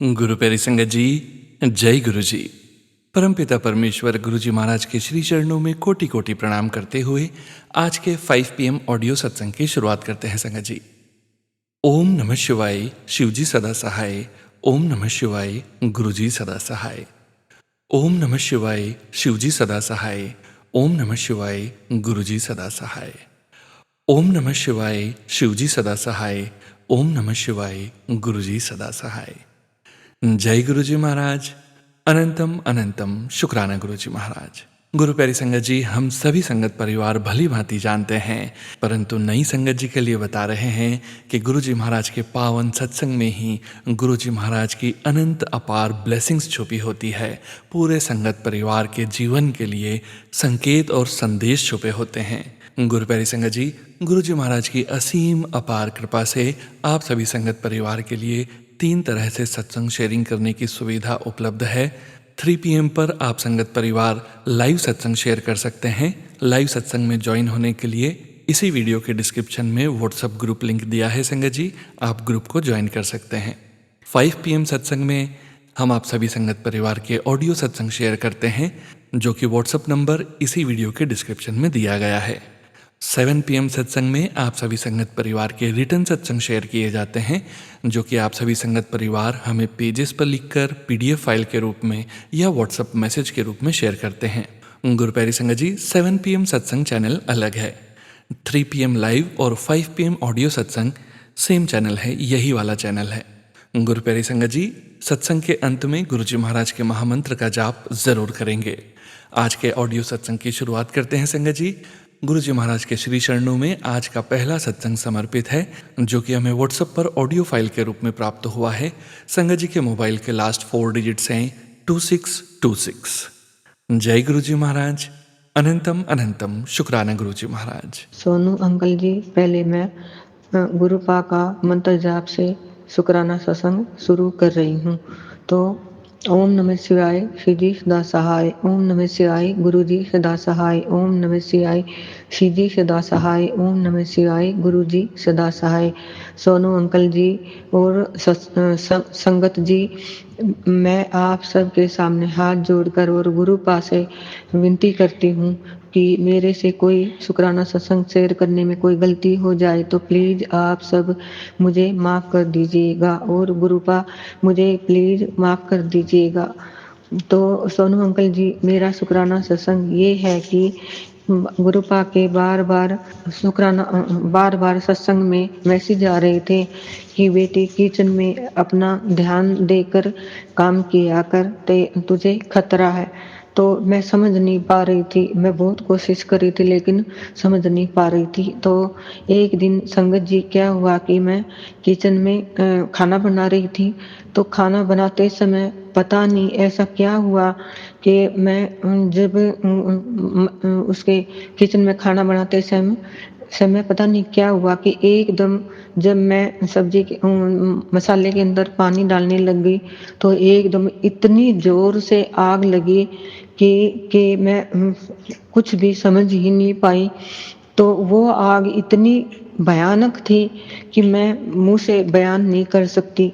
गुरु प्यारी संगत जी, जय गुरु जी। परमपिता परमेश्वर गुरु जी महाराज के श्री चरणों में कोटि कोटि प्रणाम करते हुए आज के 5 PM ऑडियो सत्संग की शुरुआत करते हैं संगत जी। ओम नमः शिवाय, शिव जी सदा सहाय। ओम नमः शिवाय, गुरु जी सदा सहाय। ओम नमः शिवाय, शिव जी सदा सहाय। ओम नमः शिवाय, गुरु जी सदा सहाय। ओम नमः शिवाय, शिव जी सदा सहाय। ओम नमः शिवाय, गुरु जी सदा सहाय। जय गुरु जी महाराज। अनंतम अनंतम शुक्राना गुरु जी महाराज। गुरु प्यारी संगत जी, हम सभी संगत परिवार भली भांति जानते हैं, परंतु नई संगत जी के लिए बता रहे हैं कि गुरु जी महाराज के पावन सत्संग में ही गुरु जी महाराज की अनंत अपार ब्लेसिंग्स छुपी होती है। पूरे संगत परिवार के जीवन के लिए संकेत और संदेश छुपे होते हैं। गुरु प्यारी संगत जी, गुरु जी महाराज की असीम अपार कृपा से आप सभी संगत परिवार के लिए 3 तरह से सत्संग शेयरिंग करने की सुविधा उपलब्ध है। 3 PM पर आप संगत परिवार लाइव सत्संग शेयर कर सकते हैं। लाइव सत्संग में ज्वाइन होने के लिए इसी वीडियो के डिस्क्रिप्शन में व्हाट्सएप ग्रुप लिंक दिया है संगत जी, आप ग्रुप को ज्वाइन कर सकते हैं। 5 PM सत्संग में हम आप सभी संगत परिवार के ऑडियो सत्संग शेयर करते हैं, जो कि व्हाट्सएप नंबर इसी वीडियो के डिस्क्रिप्शन में दिया गया है। 7 PM सत्संग में आप सभी संगत परिवार के रिटर्न सत्संग शेयर किए जाते हैं, जो कि आप सभी संगत परिवार हमें पेजेस पर लिखकर PDF फाइल के रूप में या व्हाट्सएप मैसेज के रूप में शेयर करते हैं। गुरु प्यारी संगत जी, 7 PM सत्संग चैनल अलग है। 3 PM लाइव और 5 PM ऑडियो सत्संग सेम चैनल है, यही वाला चैनल है। गुरु प्यारी संगत जी, सत्संग के अंत में गुरु जी महाराज के महामंत्र का जाप जरूर करेंगे। आज के ऑडियो सत्संग की शुरुआत करते हैं संगत जी। गुरु जी महाराज के श्री चरणों में आज का पहला सत्संग समर्पित है, जो कि हमें व्हाट्सएप पर ऑडियो फाइल के रूप में प्राप्त हुआ है। संगत जी के मोबाइल के लास्ट 4 डिजिट्स हैं 2626। जय गुरु जी महाराज। अनंतम अनंतम शुक्राना गुरु जी महाराज। सोनू अंकल जी, पहले मैं गुरुपा का मंत्र जाप से शुक्राना सत्संग शुरू कर रही हूँ। तो ओम नमः शिवाय, श्री जी सदा सहाय। ओम नमः शिवाय, गुरु जी सदा सहाय। ओम नमः शिवाय, श्री जी सदा सहाय। ओम नमः शिवाय, गुरु जी सदा सहाय। सोनू अंकल जी और संगत जी, मैं आप सबके सामने हाथ जोड़कर और गुरुपा से विनती करती हूँ कि मेरे से कोई शुक्राना सत्संग शेयर करने में कोई गलती हो जाए तो प्लीज़ आप सब मुझे माफ़ कर दीजिएगा और गुरुपा मुझे प्लीज़ माफ़ कर दीजिएगा। तो सोनू अंकल जी, मेरा शुक्राना सत्संग ये है कि गुरुपा के बार बार सत्संग में मैसेज आ रहे थे कि बेटी किचन में अपना ध्यान देकर काम किया कर, तुझे खतरा है। तो मैं समझ नहीं पा रही थी, मैं बहुत कोशिश कर रही थी लेकिन समझ नहीं पा रही थी। तो एक दिन संगत जी, क्या हुआ कि मैं किचन में खाना बना रही थी, तो खाना बनाते समय पता नहीं ऐसा क्या हुआ कि मैं जब उसके किचन में खाना बनाते समय पता नहीं क्या हुआ कि एकदम जब मैं सब्जी के मसाले के अंदर पानी डालने लग गई तो एकदम इतनी जोर से आग लगी कि मैं कुछ भी समझ ही नहीं पाई। तो वो आग इतनी भयानक थी कि मैं मुंह से बयान नहीं कर सकती।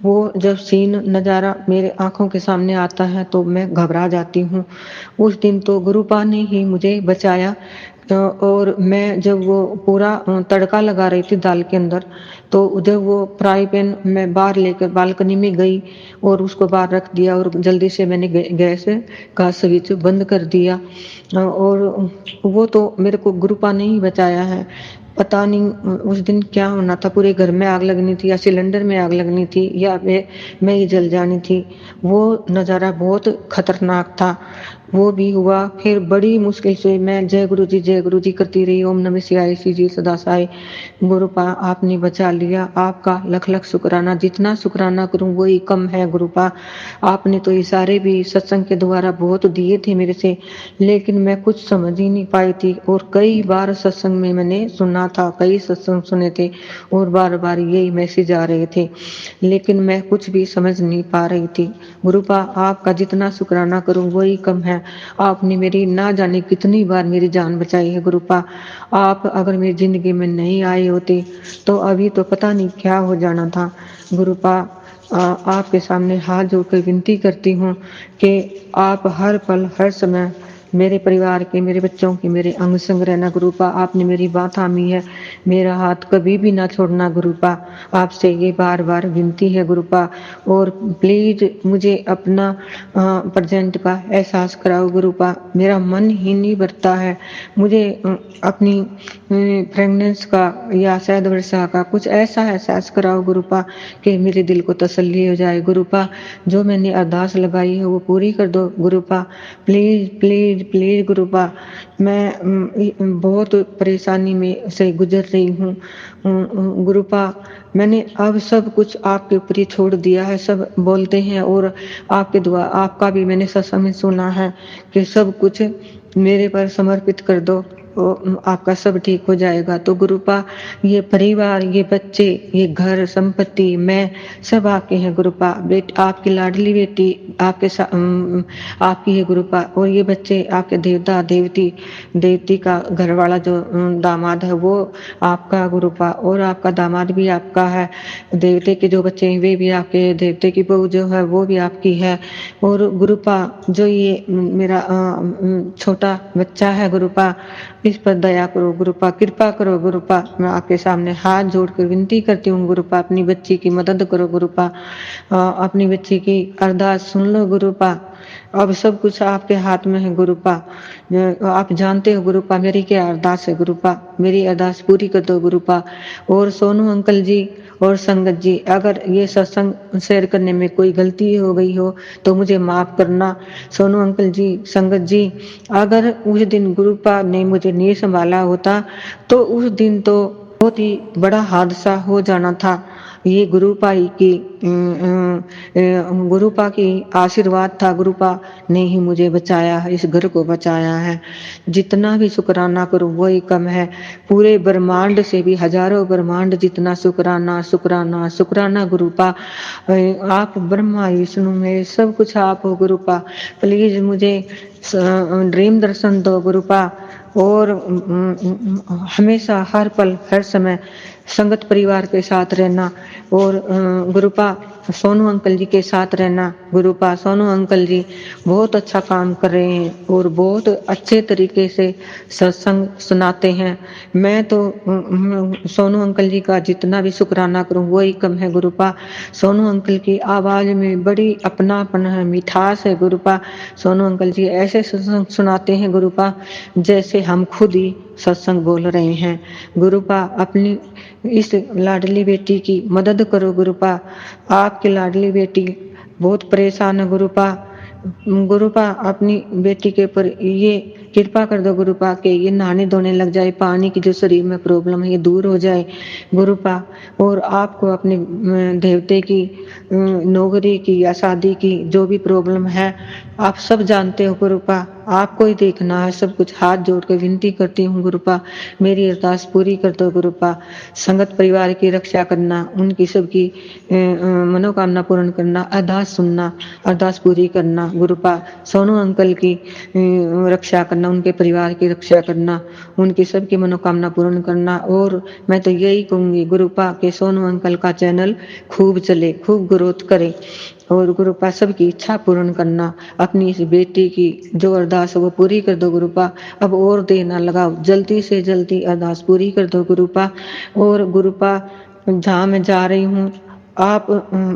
वो जब सीन नज़ारा मेरे आंखों के सामने आता है तो मैं घबरा जाती हूँ। उस दिन तो गुरुपा ने ही मुझे बचाया। और मैं जब वो पूरा तड़का लगा रही थी दाल के अंदर, तो उधर वो फ्राई पैन मैं बाहर लेकर बालकनी में गई और उसको बाहर रख दिया और जल्दी से मैंने गैस का स्विच बंद कर दिया। और वो तो मेरे को गुरुपा ने ही बचाया है। पता नहीं उस दिन क्या होना था, पूरे घर में आग लगनी थी या सिलेंडर में आग लगनी थी या मैं ही जल जानी थी। वो नज़ारा बहुत खतरनाक था। वो भी हुआ। फिर बड़ी मुश्किल से मैं जय गुरु जी करती रही। ओम नमः शिवाय, श्री जी सदा सहाय। गुरुपा, आपने बचा लिया, आपका लख लख शुक्राना। जितना शुक्राना करूं वही कम है गुरुपा। आपने तो इशारे भी सत्संग के द्वारा बहुत दिए थे मेरे से, लेकिन मैं कुछ समझ ही नहीं पाई थी। और कई बार सत्संग में मैंने सुना था, कई सत्संग सुने थे और बार बार यही मैसेज आ रहे थे, लेकिन मैं कुछ भी समझ नहीं पा रही थी। गुरुपा, आपका जितना शुक्राना करूं वही कम है। आपने मेरी ना जाने कितनी बार मेरी जान बचाई है गुरुपा। आप अगर मेरी जिंदगी में नहीं आए होते तो अभी तो पता नहीं क्या हो जाना था गुरुपा। आपके सामने हाथ जोड़कर विनती करती हूँ कि आप हर पल, हर समय मेरे परिवार के, मेरे बच्चों की, मेरे अंग संग रहना गुरुपा। आपने मेरी बात थामी है, मेरा हाथ कभी भी ना छोड़ना गुरुपा। आपसे ये बार-बार विनती है गुरुपा। और प्लीज़ मुझे अपना प्रेज़ेंट का एहसास कराओ गुरुपा। मेरा मन ही नहीं भरता है। मुझे अपनी प्रेग्नेंस का या शायद वर्षा का कुछ ऐसा एहसास कराओ गुरुपा कि मेरे दिल को तसल्ली हो जाए गुरुपा। जो मैंने अरदास लगाई है वो पूरी कर दो गुरुपा। Please, please, please गुरुपा। मैं बहुत परेशानी में से गुज़र रही हूँ। गुरुपा, मैंने अब सब कुछ आपके ऊपर ही छोड़ दिया है। सब बोलते हैं और आपके दुआ आपका भी मैंने सत्संग में सुना है कि सब कुछ मेरे पर समर्पित कर दो, आपका सब ठीक हो जाएगा। तो गुरुपा, ये परिवार, ये बच्चे, ये घर, संपत्ति, मैं सब आपके हैं गुरुपा। आपकी लाडली बेटी आपकी है गुरुपा। और ये बच्चे आपके देवता देवती का घरवाला जो दामाद है वो आपका गुरुपा। और आपका दामाद भी आपका है। देवते के जो बच्चे हैं वे भी आपके, देवते की बहू जो है वो भी आपकी है। और गुरुपा, जो ये मेरा छोटा बच्चा है गुरुपा, इस पर दया करो गुरुपा, कृपा करो गुरुपा। मैं आपके सामने हाथ जोड़कर विनती करती हूँ गुरुपा, अपनी बच्ची की मदद करो गुरुपा। अपनी बच्ची की अरदास सुन लो गुरुपा। अब सब कुछ आपके हाथ में है गुरुपा। आप जानते हो गुरुपा मेरी क्या अरदास है गुरुपा। मेरी अरदास पूरी कर दो गुरुपा। और सोनू अंकल जी और संगत जी, अगर ये सत्संग शेयर करने में कोई गलती हो गई हो तो मुझे माफ करना। सोनू अंकल जी, संगत जी, अगर उस दिन गुरुपा ने मुझे नहीं संभाला होता तो उस दिन तो बहुत ही बड़ा हादसा हो जाना था। ये गुरुपा की आशीर्वाद था। गुरुपा ने ही मुझे बचाया है, इस घर को बचाया है। जितना भी शुक्राना करूं वही कम है। पूरे ब्रह्मांड से भी हजारों ब्रह्मांड जितना शुक्राना शुक्राना शुक्राना गुरुपा। आप ब्रह्मा विष्णु में सब कुछ आप हो गुरुपा। प्लीज मुझे ड्रीम दर्शन दो गुरुपा। और हमेशा हर पल हर समय संगत परिवार के साथ रहना। और गुरुपा, सोनू अंकल जी के साथ रहना गुरुपा। सोनू अंकल जी बहुत अच्छा काम कर रहे हैं और बहुत अच्छे तरीके से सत्संग सुनाते हैं। मैं तो सोनू अंकल जी का जितना भी शुक्राना करूं वही कम है गुरुपा। सोनू अंकल की आवाज में बड़ी अपनापन है, मिठास है गुरुपा। सोनू अंकल जी ऐसे सत्संग सुनाते हैं गुरुपा जैसे हम खुद ही सत्संग बोल रहे हैं गुरुपा। अपनी इस लाडली बेटी की मदद करो गुरुपा। आपकी लाडली बेटी बहुत परेशान है गुरुपा। गुरुपा, अपनी बेटी के ऊपर ये कृपा कर दो गुरुपा के ये नहाने धोने लग जाए, पानी की जो शरीर में प्रॉब्लम है ये दूर हो जाए गुरुपा। और आपको अपने देवते की, नौकरी की या शादी की जो भी प्रॉब्लम है आप सब जानते हो गुरुपा। आपको ही देखना है सब कुछ। हाथ जोड़ के विनती करती हूँ गुरुपा, मेरी अरदास पूरी कर दो गुरुपा। संगत परिवार की रक्षा करना, उनकी सबकी मनोकामना पूर्ण करना, अरदास सुनना, अरदास पूरी करना गुरुपा। सोनू अंकल की रक्षा करना, उनके परिवार की रक्षा करना, उनकी सबकी मनोकामना पूर्ण करना। और मैं तो यही कहूंगी गुरुपा के सोनू अंकल का चैनल खूब चले, खूब ग्रोथ करे। और गुरुपा सबकी इच्छा पूर्ण करना। अपनी इस बेटी की जो अरदास है वो पूरी कर दो गुरुपा। अब और देर ना लगाओ, जल्दी से जल्दी अरदास पूरी कर दो गुरुपा। और गुरुपा, जहाँ मैं जा रही हूँ आप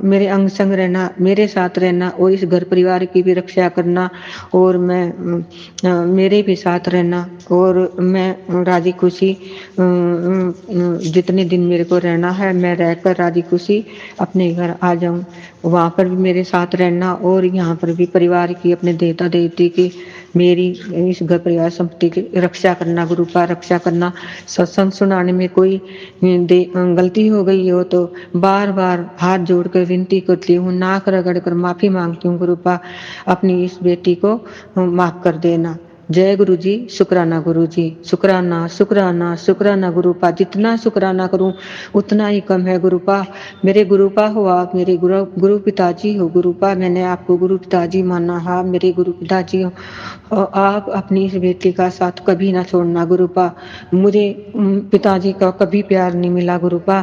मेरे अंग संग रहना, मेरे साथ रहना और इस घर परिवार की भी रक्षा करना। और मेरे भी साथ रहना। और मैं राजी खुशी जितने दिन मेरे को रहना है मैं रहकर राजी खुशी अपने घर आ जाऊं। वहाँ पर भी मेरे साथ रहना और यहाँ पर भी परिवार की, अपने देवता देवती की, मेरी इस घर परिवार संपत्ति की रक्षा करना गुरुपा, रक्षा करना। सत्संग सुनाने में कोई गलती हो गई हो तो बार बार हाथ जोड़कर विनती करती हूँ, नाक रगड़ कर माफी मांगती हूँ गुरुपा। अपनी इस बेटी को माफ कर देना जय गुरु जी, शुक्राना गुरु जी, शुक्राना शुक्राना शुक्राना गुरुपा। जितना शुक्राना करूं उतना ही कम है गुरुपा। मेरे गुरुपा हो आप, मेरे गुरु गुरु पिताजी हो गुरुपा। मैंने आपको गुरु पिताजी माना है, आप मेरे गुरु पिताजी हो। और आप अपनी इस बेटी का साथ कभी ना छोड़ना गुरुपा। मुझे पिताजी का कभी प्यार नहीं मिला गुरुपा,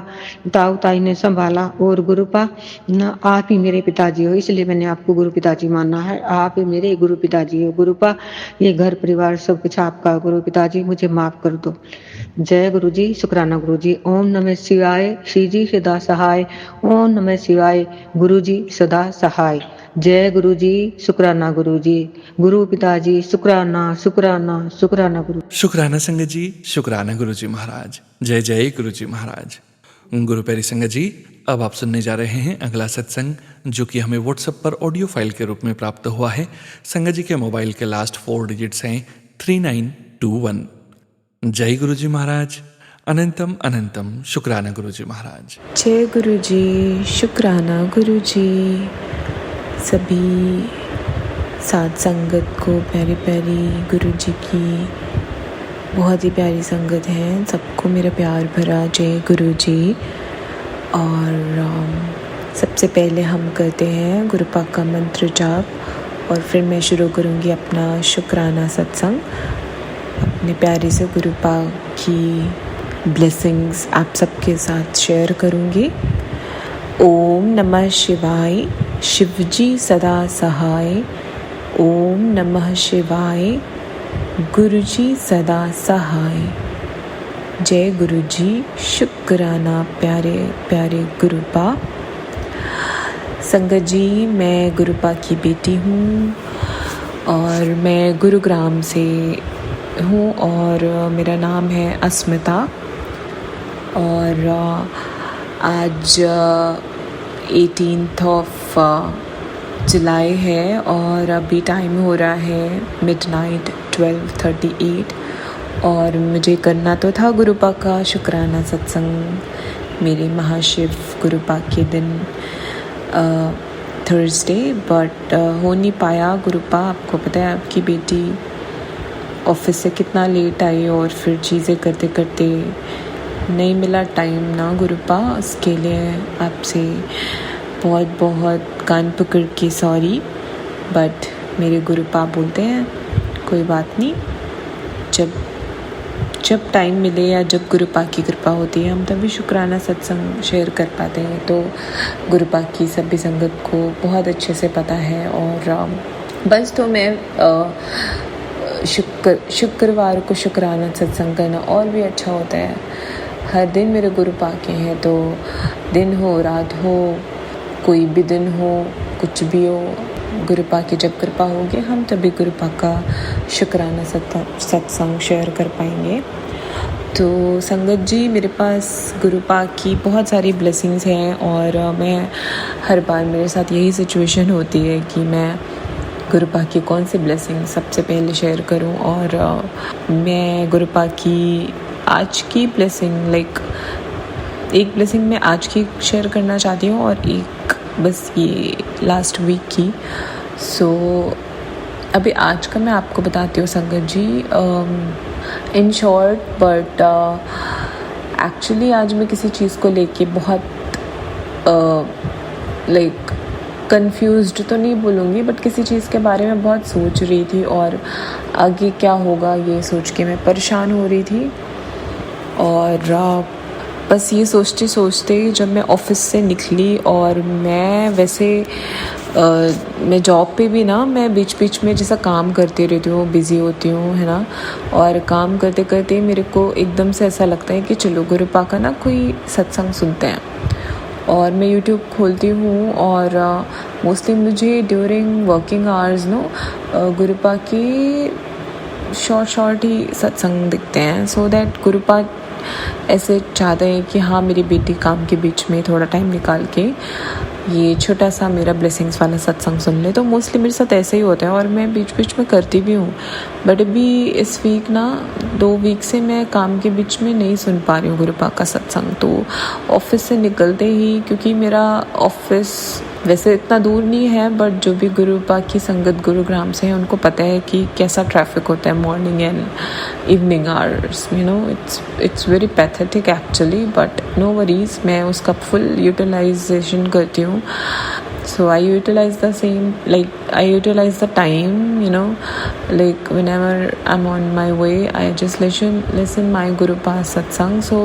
ताऊ ताई ने संभाला। और गुरुपा ना आप ही मेरे पिताजी हो, इसलिए मैंने आपको गुरु पिताजी माना है। आप ही मेरे गुरु पिताजी हो गुरुपा। ये घर परिवार सब कुछ आपका गुरु पिताजी, मुझे माफ कर दो। जय गुरु जी, शुक्राना गुरु जी। ओम नमः शिवाय, श्री जी सदा सहाय। ओम नमः शिवाय, गुरु जी सदा सहाय। जय गुरु जी, शुक्राना गुरु जी, गुरु पिताजी, शुक्राना शुक्राना शुक्राना गुरु। शुक्राना संगत जी, शुक्राना गुरु जी महाराज। जय जय गुरु जी महाराज। गुरु प्यारी संगत जी, अब आप सुनने जा रहे हैं अगला सत्संग, जो कि हमें व्हाट्सएप पर ऑडियो फाइल के रूप में प्राप्त हुआ है। संगत जी के मोबाइल के लास्ट 4 डिजिट्स हैं 3921। जय गुरु जी महाराज। अनंतम अनंतम शुक्राना गुरु जी महाराज। जय गुरु जी, शुक्राना गुरु जी। सभी साथ संगत को प्यारी प्यारी गुरु जी की बहुत ही प्यारी संगत है, सबको मेरा प्यार भरा जय गुरु जी। और सबसे पहले हम करते हैं गुरु पाक का मंत्र जाप और फिर मैं शुरू करूँगी अपना शुक्राना सत्संग। अपने प्यारे से गुरु पाक की ब्लेसिंग्स आप सबके साथ शेयर करूँगी। ओम नमः शिवाय, शिवजी सदा सहाय। ओम नमः शिवाय, गुरुजी सदा सहाय। जय गुरु जी, शुक्राना प्यारे प्यारे गुरुपा। संगत जी, मैं गुरुपा की बेटी हूँ और मैं गुरुग्राम से हूँ और मेरा नाम है अस्मिता। और आज 18th of जुलाई है और अभी टाइम हो रहा है मिडनाइट 12:38 और मुझे करना तो था गुरुपा का शुक्राना सत्संग मेरे महाशिव गुरुपा के दिन थर्सडे, बट हो नहीं पाया। गुरुपा, आपको पता है आपकी बेटी ऑफिस से कितना लेट आई और फिर चीज़ें करते करते नहीं मिला टाइम ना गुरुपा। उसके लिए आपसे बहुत बहुत कान पकड़ के सॉरी, बट मेरे गुरुपा बोलते हैं कोई बात नहीं, जब टाइम मिले या जब गुरुपा की कृपा होती है हम तभी शुक्राना सत्संग शेयर कर पाते हैं। तो गुरुपा की सभी संगत को बहुत अच्छे से पता है। और बस तो मैं शुक्रवार को शुक्राना सत्संग करना और भी अच्छा होता है। हर दिन मेरे गुरुपा के हैं, तो दिन हो रात हो कोई भी दिन हो कुछ भी हो, गुरुपा की जब कृपा होगी हम तभी गुरुपा का शुक्राना सत्संग शेयर कर पाएंगे। तो संगत जी, मेरे पास गुरुपा की बहुत सारी ब्लेसिंग्स हैं और मैं हर बार मेरे साथ यही सिचुएशन होती है कि मैं गुरुपा की कौन सी ब्लेसिंग सबसे पहले शेयर करूं। और मैं गुरुपा की आज की ब्लेसिंग एक ब्लेसिंग मैं आज की शेयर करना चाहती हूँ और एक बस ये लास्ट वीक की। सो अभी आज का मैं आपको बताती हूँ संगत जी, इन शॉर्ट, बट एक्चुअली आज मैं किसी चीज़ को लेके बहुत कंफ्यूज्ड तो नहीं बोलूँगी, बट किसी चीज़ के बारे में बहुत सोच रही थी और आगे क्या होगा ये सोच के मैं परेशान हो रही थी। और बस ये सोचते सोचते जब मैं ऑफ़िस से निकली और मैं वैसे मैं जॉब पे भी ना, मैं बीच बीच में जैसा काम करती रहती हूँ, बिज़ी होती हूँ, है ना। और काम करते करते मेरे को एकदम से ऐसा लगता है कि चलो गुरुपा का ना कोई सत्संग सुनते हैं। और मैं यूट्यूब खोलती हूँ और मोस्टली मुझे ड्यूरिंग वर्किंग आवर्स गुरुपा की शॉर्ट ही सत्संग दिखते हैं। सो दैट गुरुपा ऐसे चाहते हैं कि हाँ, मेरी बेटी काम के बीच में थोड़ा टाइम निकाल के ये छोटा सा मेरा ब्लेसिंग्स वाला सत्संग सुन ले। तो मोस्टली मेरे साथ ऐसे ही होता है और मैं बीच बीच में करती भी हूँ। बट अभी इस वीक 2 वीक से मैं काम के बीच में नहीं सुन पा रही हूँ गुरुपा का सत्संग। तो ऑफिस से निकलते ही, क्योंकि मेरा ऑफिस वैसे इतना दूर नहीं है, बट जो भी गुरुपा की संगत गुरुग्राम से है उनको पता है कि कैसा ट्रैफिक होता है morning and evening hours, you know. It's very pathetic actually, but no worries, मैं उसका फुल यूटिलाइजेशन करती हूँ. So I utilize the same, like I utilize the time, you know, like whenever I'm on my way, I just listen my Gurupa satsang. So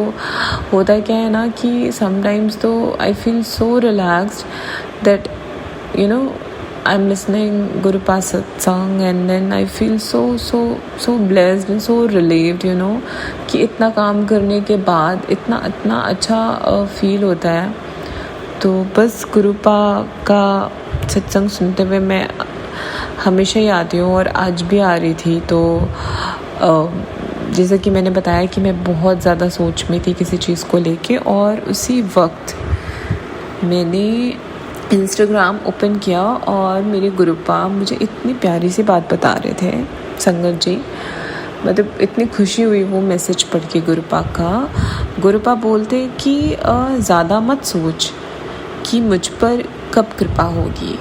होता क्या है ना कि sometimes तो I feel so relaxed that, you know, I'm listening Gurupa satsang and then I feel so blessed and so relieved, you know, कि इतना काम करने के बाद इतना अच्छा फील होता है. तो बस गुरुपा का सत्संग सुनते हुए मैं हमेशा ही आती हूँ और आज भी आ रही थी. तो जैसे कि मैंने बताया कि मैं बहुत ज़्यादा सोच में थी किसी चीज़ को लेके, और उसी वक्त मैंने इंस्टाग्राम ओपन किया और मेरे गुरुपा मुझे इतनी प्यारी सी बात बता रहे थे, संगत जी. मतलब इतनी खुशी हुई वो मैसेज पढ़ के गुरुपा का. गुरुपा बोलते कि ज़्यादा मत सोच कि मुझ पर कब कृपा होगी,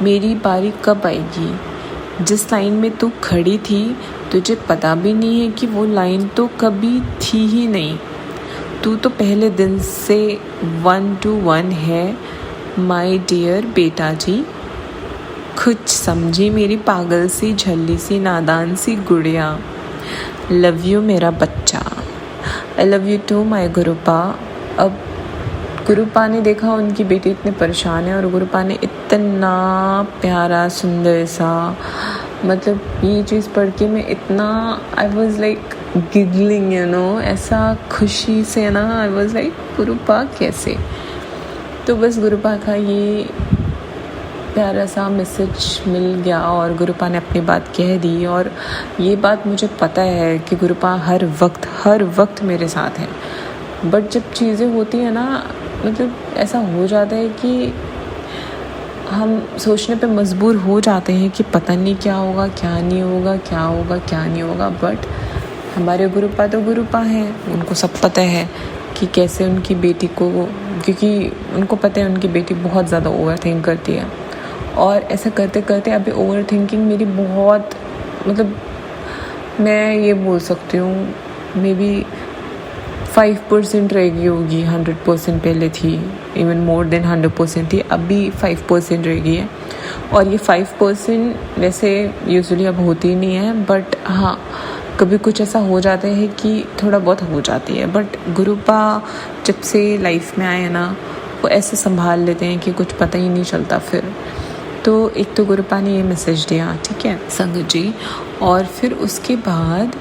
मेरी बारी कब आएगी. जिस लाइन में तू खड़ी थी तुझे पता भी नहीं है कि वो लाइन तो कभी थी ही नहीं. तू तो पहले दिन से 1 to 1 है माय डियर बेटा जी. कुछ समझी मेरी पागल सी झल्ली सी नादान सी गुड़िया. लव यू मेरा बच्चा. I love you too my Gurupa. अब गुरुपा ने देखा उनकी बेटी इतने परेशान है और गुरुपा ने इतना प्यारा सुंदर सा, मतलब ये चीज़ पढ़ के मैं इतना I was like giggling, you know, ऐसा खुशी से ना. आई वॉज लाइक गुरुपा कैसे. तो बस गुरुपा का ये प्यारा सा मैसेज मिल गया और गुरुपा ने अपनी बात कह दी. और ये बात मुझे पता है कि गुरुपा हर वक्त मेरे साथ है. बट जब चीज़ें होती है ना, मतलब ऐसा हो जाता है कि हम सोचने पे मजबूर हो जाते हैं कि पता नहीं क्या होगा, क्या नहीं होगा, क्या होगा, क्या नहीं होगा. बट हमारे गुरुपा तो गुरुपा हैं, उनको सब पता है कि कैसे उनकी बेटी को, क्योंकि उनको पता है उनकी बेटी बहुत ज़्यादा ओवर थिंक करती है. और ऐसा करते करते अभी ओवर थिंकिंग मेरी बहुत, मतलब मैं ये बोल सकती हूँ मे बी 5% रह गई होगी. 100% पहले थी, इवन मोर देन 100% थी, अभी 5% रह गई है. और ये 5% वैसे यूजुअली अब होती नहीं है, बट हाँ कभी कुछ ऐसा हो जाता है कि थोड़ा बहुत हो जाती है. बट गुरुपा जब से लाइफ में आए हैं ना, वो ऐसे संभाल लेते हैं कि कुछ पता ही नहीं चलता. फिर तो एक तो गुरुपा ने ये मैसेज दिया, ठीक है संगत जी. और फिर उसके बाद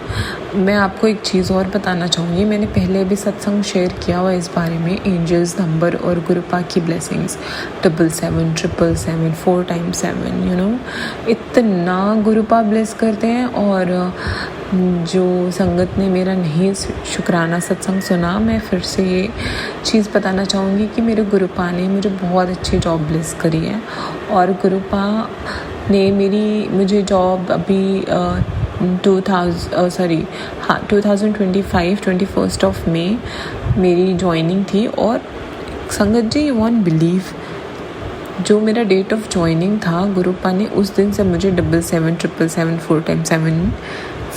मैं आपको एक चीज़ और बताना चाहूँगी. मैंने पहले भी सत्संग शेयर किया हुआ इस बारे में, एंजल्स नंबर और गुरुपा की ब्लेसिंग्स 777 777 4 times 7, यू नो. इतना गुरुपा ब्लेस करते हैं. और जो संगत ने मेरा नहीं शुक्राना सत्संग सुना, मैं फिर से ये चीज़ बताना चाहूँगी कि मेरे गुरुपा ने मुझे बहुत अच्छी जॉब ब्लेस करी है. और गुरुपा ने मुझे जॉब अभी 2025 21st of May मेरी ज्वाइनिंग थी. और संगत जी, यू वॉन्ट बिलीव, जो मेरा डेट ऑफ ज्वाइनिंग था, गुरुपा ने उस दिन से मुझे 777 777 4 times 7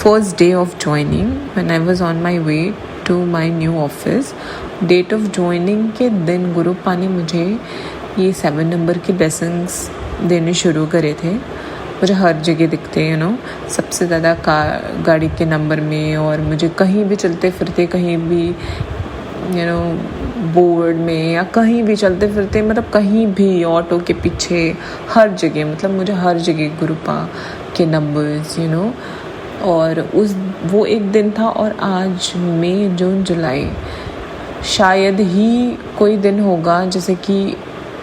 first day of joining when I was on my way to my new office, date of joining के दिन गुरुपा ने मुझे ये 7 नंबर की ब्लेसिंग्स देने शुरू करे थे. मुझे हर जगह दिखते हैं, यू नो, सबसे ज़्यादा गाड़ी के नंबर में, और मुझे कहीं भी चलते फिरते, कहीं भी यू नो बोर्ड में या कहीं भी चलते फिरते, मतलब कहीं भी ऑटो के पीछे, हर जगह, मतलब मुझे हर जगह गुरुपा के नंबर्स, यू नो. और वो एक दिन था. और आज मई जून जुलाई शायद ही कोई दिन होगा जैसे कि,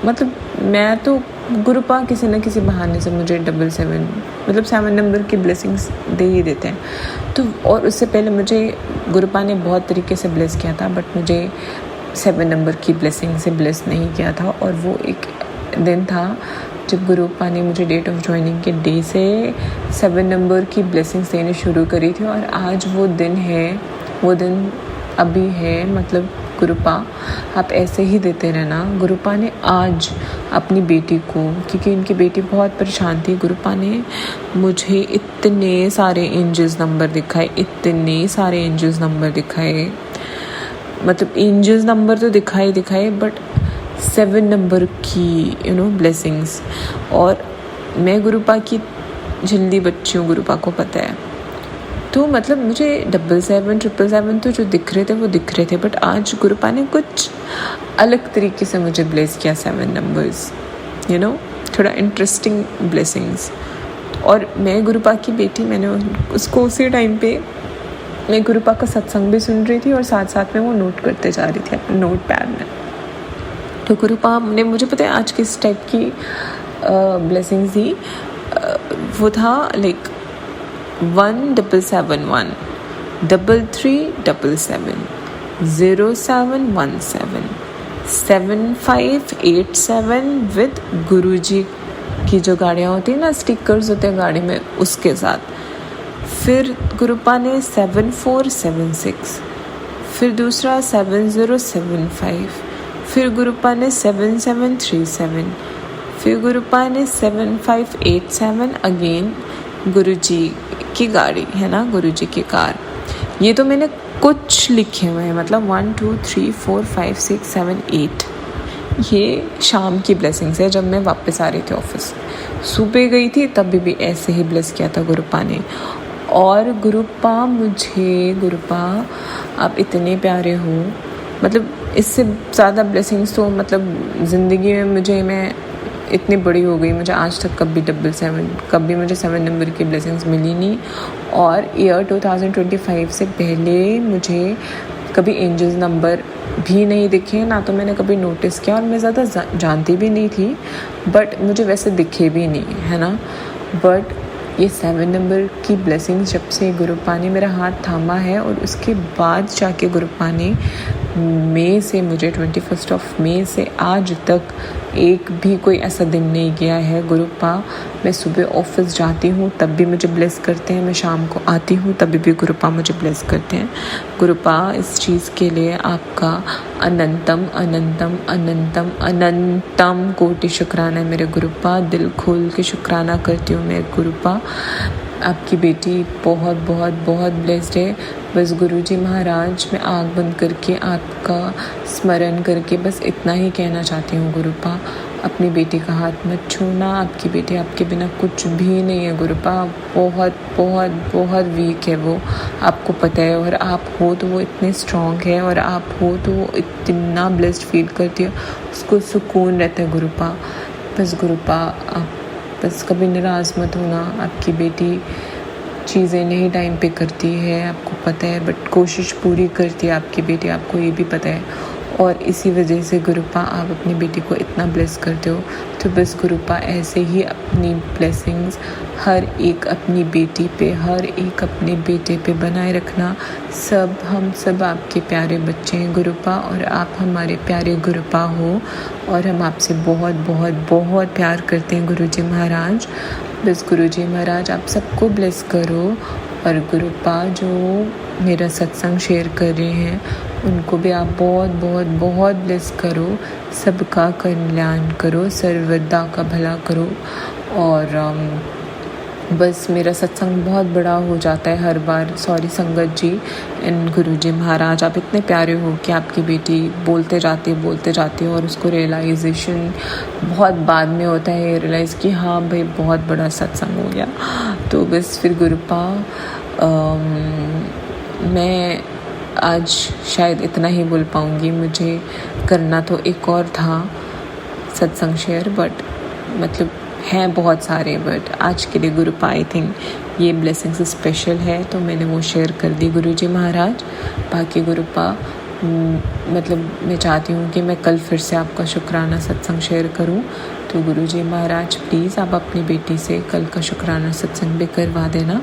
मतलब मैं तो गुरुपा किसी न किसी बहाने से मुझे 777 मतलब 7 नंबर की ब्लेसिंग्स दे ही देते हैं. तो और उससे पहले मुझे गुरुपा ने बहुत तरीके से ब्लेस किया था, बट मुझे 7 नंबर की ब्लेसिंग से ब्लेस नहीं किया था. और वो एक दिन था जब गुरुपा ने मुझे डेट ऑफ ज्वाइनिंग के डे से 7 नंबर की ब्लेसिंग्स देने शुरू करी थी. और आज वो दिन है, वो दिन अभी है, मतलब गुरुपा आप ऐसे ही देते रहना। गुरुपा ने आज अपनी बेटी को, क्योंकि उनकी बेटी बहुत परेशान थी, गुरुपा ने मुझे इतने सारे एंजल्स नंबर दिखाए, इतने सारे एंजल्स नंबर दिखाए, मतलब एंजल्स नंबर तो दिखाए बट 7 नंबर की ब्लेसिंग्स। और मैं गुरुपा की जल्दी बच्ची हूँ, गुरुपा को पता है। तो मतलब मुझे 777 777 तो जो दिख रहे थे वो दिख रहे थे, बट आज गुरुपा ने कुछ अलग तरीके से मुझे ब्लेस किया 7 नंबर्स, थोड़ा इंटरेस्टिंग ब्लेसिंग्स। और मैं गुरुपा की बेटी, मैंने उसको उसी टाइम पे मैं गुरुपा का सत्संग भी सुन रही थी और साथ साथ में वो नोट करते जा रही थी अपने नोट पैड में। तो गुरुपा ने मुझे पता है आज किस टाइप की ब्लेसिंग्स दी। वो था लाइक 1771 3377 0717 7587 विद गुरुजी की जो गाड़ियाँ होती है ना, स्टिकर्स होते हैं गाड़ी में, उसके साथ। फिर गुरुपा ने 7476, फिर दूसरा 7075, फिर गुरुपा ने 7737, फिर गुरुपा ने 7587 अगेन गुरुजी की गाड़ी है ना, गुरुजी की कार। ये तो मैंने कुछ लिखे हुए हैं, मतलब 1 2 3 4 5 6 7 8। ये शाम की ब्लेसिंग्स है, जब मैं वापस आ रही थी ऑफिस। सुबह गई थी तब भी ऐसे ही ब्लेस किया था गुरुपा ने। और गुरुपा आप इतने प्यारे हो, मतलब इससे ज़्यादा ब्लेसिंग्स तो मतलब ज़िंदगी में मैं इतनी बड़ी हो गई, मुझे आज तक कभी मुझे 7 नंबर की ब्लेसिंग्स मिली नहीं। और ईयर 2025 से पहले मुझे कभी एंजल्स नंबर भी नहीं दिखे, ना तो मैंने कभी नोटिस किया, और मैं ज़्यादा जानती भी नहीं थी, बट मुझे वैसे दिखे भी नहीं, है ना। बट ये 7 नंबर की ब्लेसिंग्स जब से गुरुपा ने मेरा हाथ थामा है, और उसके बाद जाके गुरुपा ने मई से मुझे 21 मई से आज तक एक भी कोई ऐसा दिन नहीं गया है। गुरुपा, मैं सुबह ऑफिस जाती हूँ तब भी मुझे ब्लेस करते हैं, मैं शाम को आती हूँ तभी भी गुरुपा मुझे ब्लेस करते हैं। गुरुपा, इस चीज़ के लिए आपका अनंतम अनंतम अनंतम अनंतम कोटि शुक्राना है मेरे गुरुपा। दिल खोल के शुक्राना करती हूँ मैं गुरुपा। आपकी बेटी बहुत बहुत बहुत ब्लेस्ड है। बस गुरुजी महाराज, मैं आँख बंद करके आपका स्मरण करके बस इतना ही कहना चाहती हूँ गुरुपा, अपनी बेटी का हाथ मत छूना। आपकी बेटी आपके बिना कुछ भी नहीं है गुरुपा, बहुत बहुत बहुत वीक है वो, आपको पता है। और आप हो तो वो इतने स्ट्रॉन्ग है, और आप हो तो वो इतना ब्लेस्ड फील करती है, उसको सुकून रहता है गुरुपा। बस गुरुपा, आप बस कभी नाराज़ मत होना। आपकी बेटी चीज़ें नहीं टाइम पे करती है, आपको पता है, बट कोशिश पूरी करती है आपकी बेटी, आपको ये भी पता है। और इसी वजह से गुरुपा आप अपनी बेटी को इतना ब्लेस करते हो। तो बस गुरुपा ऐसे ही अपनी ब्लेसिंग्स हर एक अपनी बेटी पे, हर एक अपने बेटे पे बनाए रखना। हम सब आपके प्यारे बच्चे हैं गुरुपा, और आप हमारे प्यारे गुरुपा हो, और हम आपसे बहुत बहुत बहुत प्यार करते हैं गुरुजी महाराज। बस गुरुजी महाराज आप सबको ब्लेस करो। और गुरुपा जो मेरा सत्संग शेयर कर रहे हैं उनको भी आप बहुत बहुत बहुत ब्लेस करो, सबका कल्याण करो, सर्वदा का भला करो। और बस मेरा सत्संग बहुत बड़ा हो जाता है हर बार, सॉरी संगत जी एंड गुरुजी महाराज। आप इतने प्यारे हो कि आपकी बेटी बोलते जाती है और उसको रियलाइजेशन बहुत बाद में होता है, रियलाइज़ कि हाँ भाई बहुत बड़ा सत्संग हो गया। तो बस फिर गुरुपा, मैं आज शायद इतना ही बोल पाऊँगी। मुझे करना तो एक और था सत्संग शेयर, बट मतलब हैं बहुत सारे, बट आज के लिए गुरुपा आई थिंक ये ब्लेसिंग्स स्पेशल है, तो मैंने वो शेयर कर दी गुरुजी महाराज। बाकी गुरुपा, मतलब मैं चाहती हूँ कि मैं कल फिर से आपका शुक्राना सत्संग शेयर करूँ। तो गुरुजी महाराज प्लीज़ आप अपनी बेटी से कल का शुक्राना सत्संग भी करवा देना।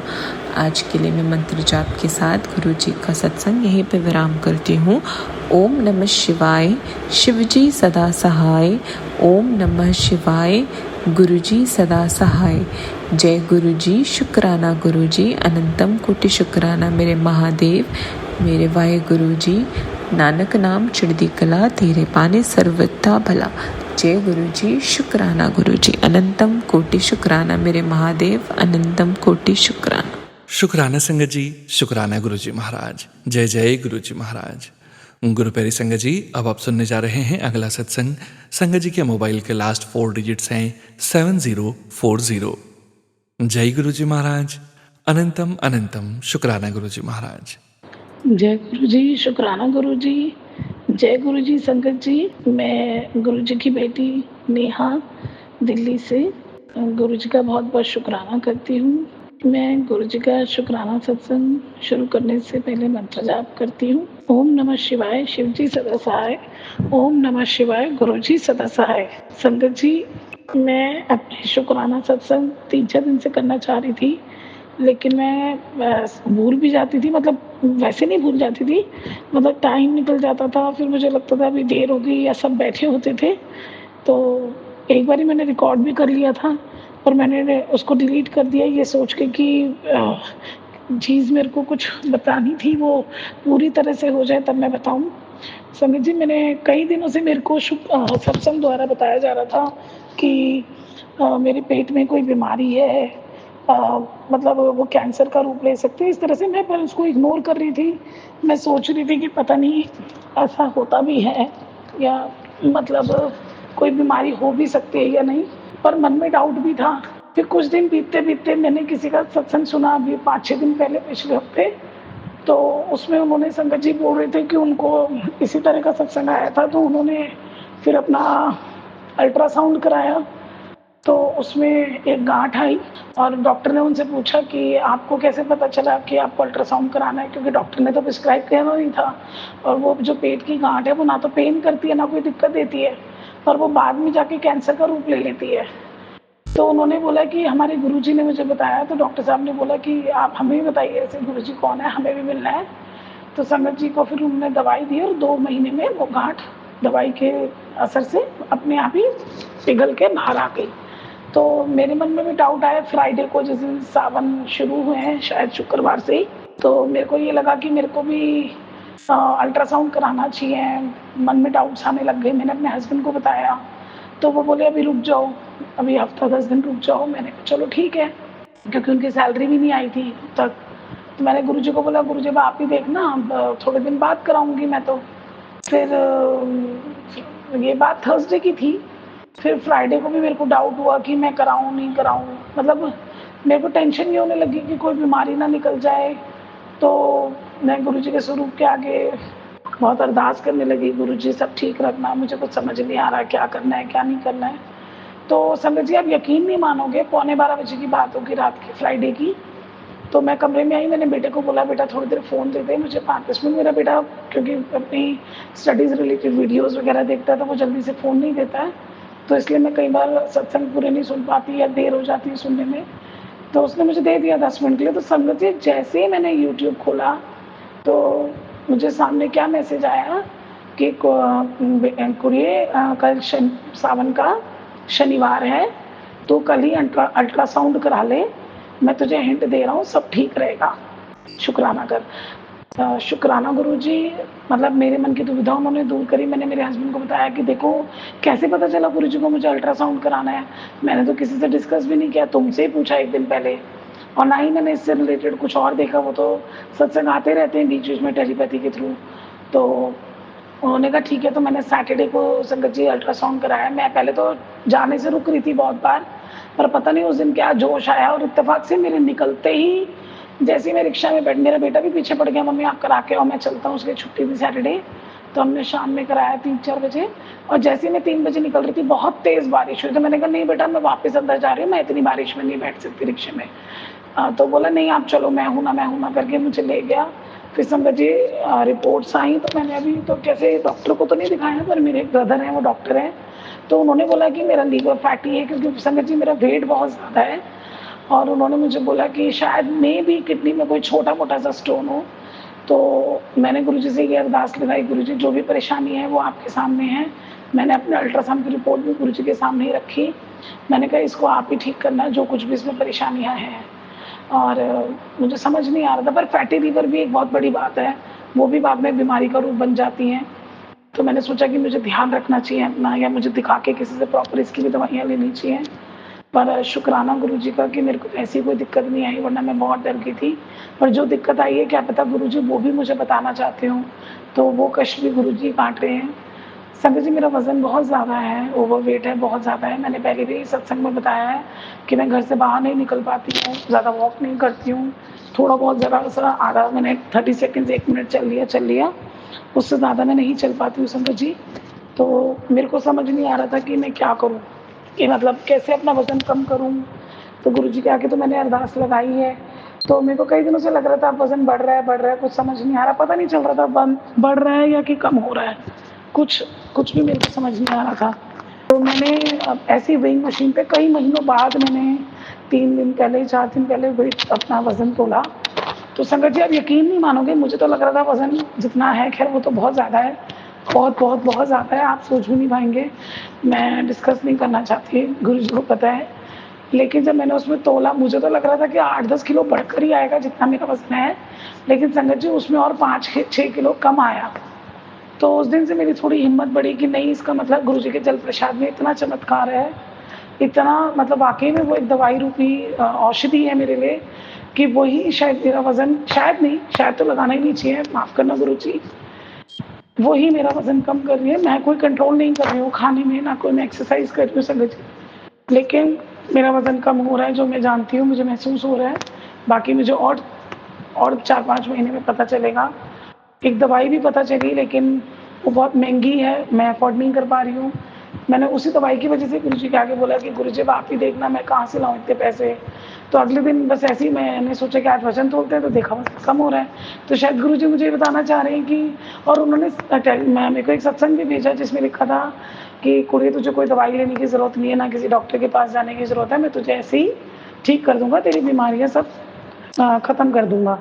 आज के लिए मैं मंत्र जाप के साथ गुरुजी का सत्संग यहीं पे विराम करती हूँ। ओम नमः शिवाय, शिवजी सदा सहाय। ओम नमः शिवाय, गुरुजी सदा सहाय। जय गुरुजी, शुक्राना गुरुजी, अनंतम कोटि शुक्राना मेरे महादेव, मेरे वाहे गुरुजी। नानक नाम चढ़दी कला, तेरे पाने सर्वथा भला। जय गुरु जी, शुक्राना गुरु जी, अनंतम कोटि शुक्राना मेरे महादेव, अनंतम कोटि शुक्राना। शुक्राना संगत जी, शुक्राना गुरु जी महाराज। जय जय गुरु जी महाराज। गुरु प्यारी संगत जी, अब आप सुनने जा रहे हैं अगला सत्संग। संगत जी के मोबाइल के लास्ट 4 डिजिट्स हैं 7040। जय गुरु जी महाराज, अनंतम अनंतम शुक्राना गुरु जी महाराज। जय गुरु जी, शुक्राना गुरु जी। जय गुरु जी संगत जी। मैं गुरु जी की बेटी नेहा दिल्ली से गुरु जी का बहुत बहुत शुक्राना करती हूँ। मैं गुरु जी का शुक्राना सत्संग शुरू करने से पहले मंत्र जाप करती हूँ। ओम नमः शिवाय, शिव जी सदा सहाय। ओम नमः शिवाय, गुरु जी सदा सहाय। संगत जी, मैं अपने शुक्राना सत्संग 3-4 दिन से करना चाह रही थी, लेकिन मैं भूल भी जाती थी। मतलब वैसे नहीं भूल जाती थी, मतलब टाइम निकल जाता था, फिर मुझे लगता था अभी देर हो गई या सब बैठे होते थे। तो एक बारी मैंने रिकॉर्ड भी कर लिया था और मैंने उसको डिलीट कर दिया ये सोच के कि चीज़ मेरे को कुछ बतानी थी वो पूरी तरह से हो जाए तब मैं बताऊँ। समझ जी, मैंने कई दिनों से मेरे को सत्संग द्वारा बताया जा रहा था कि मेरे पेट में कोई बीमारी है, मतलब वो कैंसर का रूप ले सकती है। इस तरह से मैं पर उसको इग्नोर कर रही थी। मैं सोच रही थी कि पता नहीं ऐसा होता भी है या मतलब कोई बीमारी हो भी सकती है या नहीं, पर मन में डाउट भी था। फिर कुछ दिन बीतते-बीतते मैंने किसी का सत्संग सुना अभी 5-6 दिन पहले पिछले हफ्ते, तो उसमें उन्होंने संगत जी बोल रहे थे कि उनको इसी तरह का सत्संग आया था, तो उन्होंने फिर अपना अल्ट्रासाउंड कराया, तो उसमें एक गाँठ आई और डॉक्टर ने उनसे पूछा कि आपको कैसे पता चला कि आपको अल्ट्रासाउंड कराना है, क्योंकि डॉक्टर ने तो प्रिस्क्राइब किया नहीं था। और वो जो पेट की गाँठ है वो ना तो पेन करती है ना कोई दिक्कत देती है, पर वो बाद में जाके कैंसर का रूप ले लेती है। तो उन्होंने बोला कि हमारे गुरुजी ने मुझे बताया, तो डॉक्टर साहब ने बोला कि आप हमें भी बताइए ऐसे गुरुजी कौन है, हमें भी मिलना है। तो संगत जी को फिर उन्होंने दवाई दी और 2 महीने में वो गाँठ दवाई के असर से अपने आप ही पिघल के बाहर आ गई। तो मेरे मन में भी डाउट आया फ्राइडे को, जिस दिन सावन शुरू हुए हैं शायद शुक्रवार से ही, तो मेरे को ये लगा कि मेरे को भी अल्ट्रासाउंड कराना चाहिए। मन में डाउट्स आने लग गए। मैंने अपने हस्बैंड को बताया, तो वो बोले अभी रुक जाओ, अभी हफ्ता 10 दिन रुक जाओ। मैंने कहा चलो ठीक है, क्योंकि उनकी सैलरी भी नहीं आई थी तब तक। तो मैंने गुरुजी को बोला, गुरुजी अब आप ही देखना, अब थोड़े दिन बाद कराऊंगी मैं तो। फिर ये बात थर्सडे की थी। फिर फ्राइडे को भी मेरे को डाउट हुआ कि मैं कराऊँ नहीं कराऊँ, मतलब मेरे को टेंशन ये होने लगी कि कोई बीमारी ना निकल जाए। तो मैं गुरुजी के स्वरूप के आगे बहुत अरदास करने लगी, गुरुजी सब ठीक रखना, मुझे कुछ समझ नहीं आ रहा क्या करना है क्या नहीं करना है। तो संगत जी आप यकीन नहीं मानोगे, 11:15 बजे की बात होगी रात की, फ्राइडे की। तो मैं कमरे में आई, मैंने बेटे को बोला बेटा थोड़ी देर फ़ोन दे दे मुझे 5-10 मिनट। मेरा बेटा क्योंकि अपनी स्टडीज़ रिलेटेड वीडियोज़ वगैरह देखता है तो वो जल्दी से फ़ोन नहीं देता है, तो इसलिए मैं कई बार सत्संग पूरे नहीं सुन पाती या देर हो जाती है सुनने में। तो उसने मुझे दे दिया 10 मिनट के लिए। तो संगत जी जैसे ही मैंने यूट्यूब खोला तो मुझे सामने क्या मैसेज आया कि कुरिये कल सावन का शनिवार है, तो कल ही अल्ट्रासाउंड करा ले, मैं तुझे हिंट दे रहा हूँ सब ठीक रहेगा, शुक्राना कर। शुक्राना गुरुजी, मतलब मेरे मन की दुविधा उन्होंने दूर करी। मैंने मेरे हस्बैंड को बताया कि देखो कैसे पता चला गुरुजी को मुझे अल्ट्रासाउंड कराना है, मैंने तो किसी से डिस्कस भी नहीं किया, तुमसे ही पूछा एक दिन पहले, और ना ही मैंने इससे रिलेटेड कुछ और देखा। वो तो सत्संग आते रहते हैं बीच बीच में टेलीपैथी के थ्रू। तो उन्होंने कहा ठीक है, तो मैंने सैटरडे को संगत जी अल्ट्रासाउंड कराया। मैं पहले तो जाने से रुक रही थी बहुत बार, पर पता नहीं उस दिन क्या जोश आया और इत्तेफाक से मेरे निकलते ही जैसे ही मैं रिक्शा में बैठ, मेरा बेटा भी पीछे पड़ गया, मम्मी आप करा के आओ मैं चलता हूँ, उसकी छुट्टी थी सैटरडे। तो हमने शाम में कराया 3-4 बजे, और जैसे ही मैं 3 बजे निकल रही थी बहुत तेज़ बारिश हुई। तो मैंने कहा नहीं बेटा मैं वापस अंदर जा रही हूँ, मैं इतनी बारिश में नहीं बैठ सकती रिक्शे में। तो बोला नहीं आप चलो, मैं हूँ ना करके मुझे ले गया। फिर संगत जी रिपोर्ट्स आई, तो मैंने अभी तो कैसे डॉक्टर को तो नहीं दिखाया, पर मेरे एक ब्रदर हैं वो डॉक्टर हैं, तो उन्होंने बोला कि मेरा लीवर फैटी है, क्योंकि संगत जी मेरा वेट बहुत ज़्यादा है। और उन्होंने मुझे बोला कि शायद में भी किडनी में कोई छोटा मोटा सा स्टोन हो। तो मैंने गुरुजी से ये अरदास लगाई, गुरुजी जो भी परेशानी है वो आपके सामने है। मैंने अपने अल्ट्रासाउंड की रिपोर्ट भी गुरुजी के सामने ही रखी। मैंने कहा इसको आप ही ठीक करना, जो कुछ भी इसमें परेशानियाँ हैं। और मुझे समझ नहीं आ रहा था, पर फैटी लीवर भी एक बहुत बड़ी बात है। वो भी बाद में बीमारी का रूप बन जाती हैं। तो मैंने सोचा कि मुझे ध्यान रखना चाहिए अपना, या मुझे दिखा के किसी से प्रॉपर इसकी भी दवाइयाँ लेनी चाहिए। पर शुक्राना गुरुजी का कि मेरे को ऐसी कोई दिक्कत नहीं आई, वरना मैं बहुत डर गई थी। पर जो दिक्कत आई है क्या पता गुरुजी वो भी मुझे बताना चाहते हों, तो वो कष्ट भी गुरुजी काट रहे हैं। संगत जी, मेरा वज़न बहुत ज़्यादा है, ओवरवेट है, बहुत ज़्यादा है। मैंने पहले भी सत्संग में बताया है कि मैं घर से बाहर नहीं निकल पाती हूँ, ज़्यादा वॉक नहीं करती हूँ। थोड़ा बहुत ज़रा-सा आधा मिनट, 30 सेकंड्स, 1 मिनट चल लिया, उससे ज़्यादा मैं नहीं चल पाती हूँ संगत जी। तो मेरे को समझ नहीं आ रहा था कि मैं क्या करूँ? कि मतलब कैसे अपना वज़न कम करूँ? तो गुरुजी के आगे तो मैंने अरदास लगाई है। तो मेरे को कई दिनों से लग रहा था वज़न बढ़ रहा है, कुछ समझ नहीं आ रहा, पता नहीं चल रहा था बढ़ रहा है या कि कम हो रहा है। कुछ कुछ भी मेरे को समझ नहीं आ रहा था। तो मैंने ऐसी वेइंग मशीन पे कई महीनों बाद मैंने 3 दिन पहले, 4 दिन पहले वेट अपना वज़न तोला। तो संगत जी, आप यकीन नहीं मानोगे, मुझे तो लग रहा था वज़न जितना है, ख़ैर वो तो बहुत ज़्यादा है, बहुत ज़्यादा है, आप सोच भी नहीं पाएँगे। मैं डिस्कस नहीं करना चाहती, गुरुजी को पता है। लेकिन जब मैंने उसमें तोला, मुझे तो लग रहा था कि 8-10 किलो बढ़कर ही आएगा जितना मेरा वज़न है, लेकिन संगत जी उसमें और 5-6 किलो कम आया। तो उस दिन से मेरी थोड़ी हिम्मत बढ़ी कि नहीं, इसका मतलब गुरुजी के जल प्रसाद में इतना चमत्कार है, इतना मतलब वाक़ई में वो एक दवाई रूपी औषधि है मेरे लिए, कि वही शायद मेरा वज़न, शायद नहीं, शायद तो लगाना ही नहीं चाहिए, माफ़ करना गुरुजी, वो ही मेरा वज़न कम कर रही है। मैं कोई कंट्रोल नहीं कर रही हूँ खाने में, ना कोई मैं एक्सरसाइज़ कर रही हूँ संगत जी। लेकिन मेरा वज़न कम हो रहा है, जो मैं जानती हूँ, मुझे महसूस हो रहा है। बाकी मुझे और 4-5 महीने में पता चलेगा। एक दवाई भी पता चली, लेकिन वो बहुत महँगी है, मैं अफ़ोर्ड नहीं कर पा रही हूँ। मैंने उसी दवाई की वजह से गुरुजी के आगे बोला कि गुरुजी अब आप ही देखना, मैं कहाँ से लाऊँ इतने पैसे। तो अगले दिन बस ऐसे ही मैंने सोचा कि आज वज़न तोलते हैं, तो देखा वज़न कम हो रहा है। तो शायद गुरुजी मुझे ये बताना चाह रहे हैं कि, और उन्होंने मेरे को एक सत्संग भी भेजा जिसमें लिखा था कि कुड़िए, तुझे कोई दवाई लेने की ज़रूरत नहीं है, ना किसी डॉक्टर के पास जाने की ज़रूरत है, मैं तुझे ऐसे ही ठीक कर दूँगा, तेरी बीमारियाँ सब ख़त्म कर दूँगा।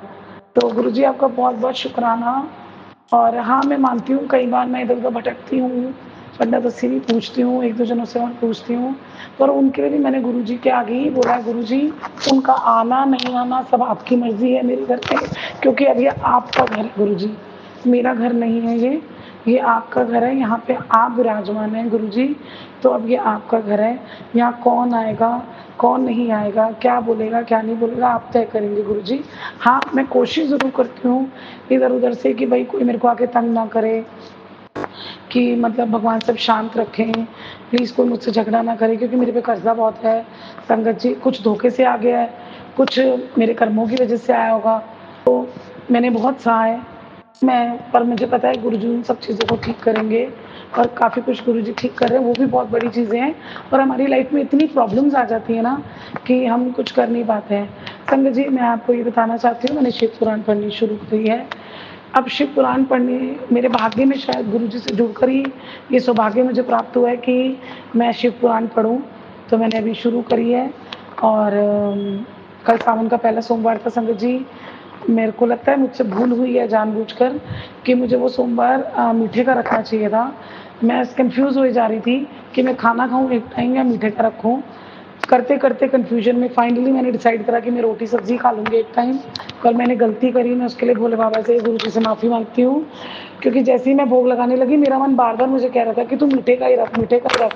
तो गुरुजी, आपका बहुत-बहुत शुक्राना। और हाँ, मैं मानती हूँ कई बार मैं इधर-उधर भटकती हूँ, पंडितों से भी पूछती हूँ, 1-2 जनों से और पूछती हूँ, पर उनके लिए भी मैंने गुरुजी के आगे ही बोला है, गुरुजी उनका आना नहीं आना सब आपकी मर्ज़ी है मेरे घर पे, क्योंकि अब ये आपका घर है गुरुजी, मेरा घर नहीं है ये आपका घर है, यहाँ पे आप विराजमान हैं गुरुजी, तो अब ये आपका घर है, यहाँ कौन आएगा, कौन नहीं आएगा, क्या बोलेगा, क्या नहीं बोलेगा, आप तय करेंगे गुरुजी। हाँ, मैं कोशिश ज़रूर करती हूँ इधर-उधर से कि भई कोई मेरे को आके तंग ना करे, कि मतलब भगवान सब शांत रखें, प्लीज़ कोई मुझसे झगड़ा ना करे, क्योंकि मेरे पे कर्ज़ा बहुत है संगत जी, कुछ धोखे से आ गया है, कुछ मेरे कर्मों की वजह से आया होगा, तो मैंने बहुत सहा है। पर मुझे पता है गुरुजी उन सब चीज़ों को ठीक करेंगे, और काफ़ी कुछ गुरुजी ठीक कर रहे हैं, वो भी बहुत बड़ी चीज़ें हैं, और हमारी लाइफ़ में इतनी प्रॉब्लम्स आ जाती हैं ना कि हम कुछ कर नहीं पाते हैं। संगत जी, मैं आपको ये बताना चाहती हूँ, मैंने शिव पुराण पढ़नी शुरू की है। अब शिव पुराण पढ़ने मेरे भाग्य में, शायद गुरुजी से जुड़कर ही ये सौभाग्य मुझे प्राप्त हुआ है कि मैं शिव पुराण पढूँ, तो मैंने अभी शुरू करी है। और कल सावन का पहला सोमवार था संगत जी, मेरे को लगता है मुझसे भूल हुई है जानबूझकर कि मुझे वो सोमवार मीठे का रखना चाहिए था। मैं कन्फ्यूज़ हुई जा रही थी कि मैं खाना खाऊँ एक टाइम या मीठे का रखूँ। करते-करते कन्फ्यूज़न में फाइनली मैंने डिसाइड करा कि मैं रोटी-सब्ज़ी खा लूँगी एक टाइम। कल मैंने गलती करी, मैं उसके लिए भोले बाबा से, गुरुजी से माफ़ी माँगती हूँ, क्योंकि जैसे ही मैं भोग लगाने लगी, मेरा मन बार-बार मुझे कह रहा था कि तू मीठे का ही रख, मीठे का ही रख,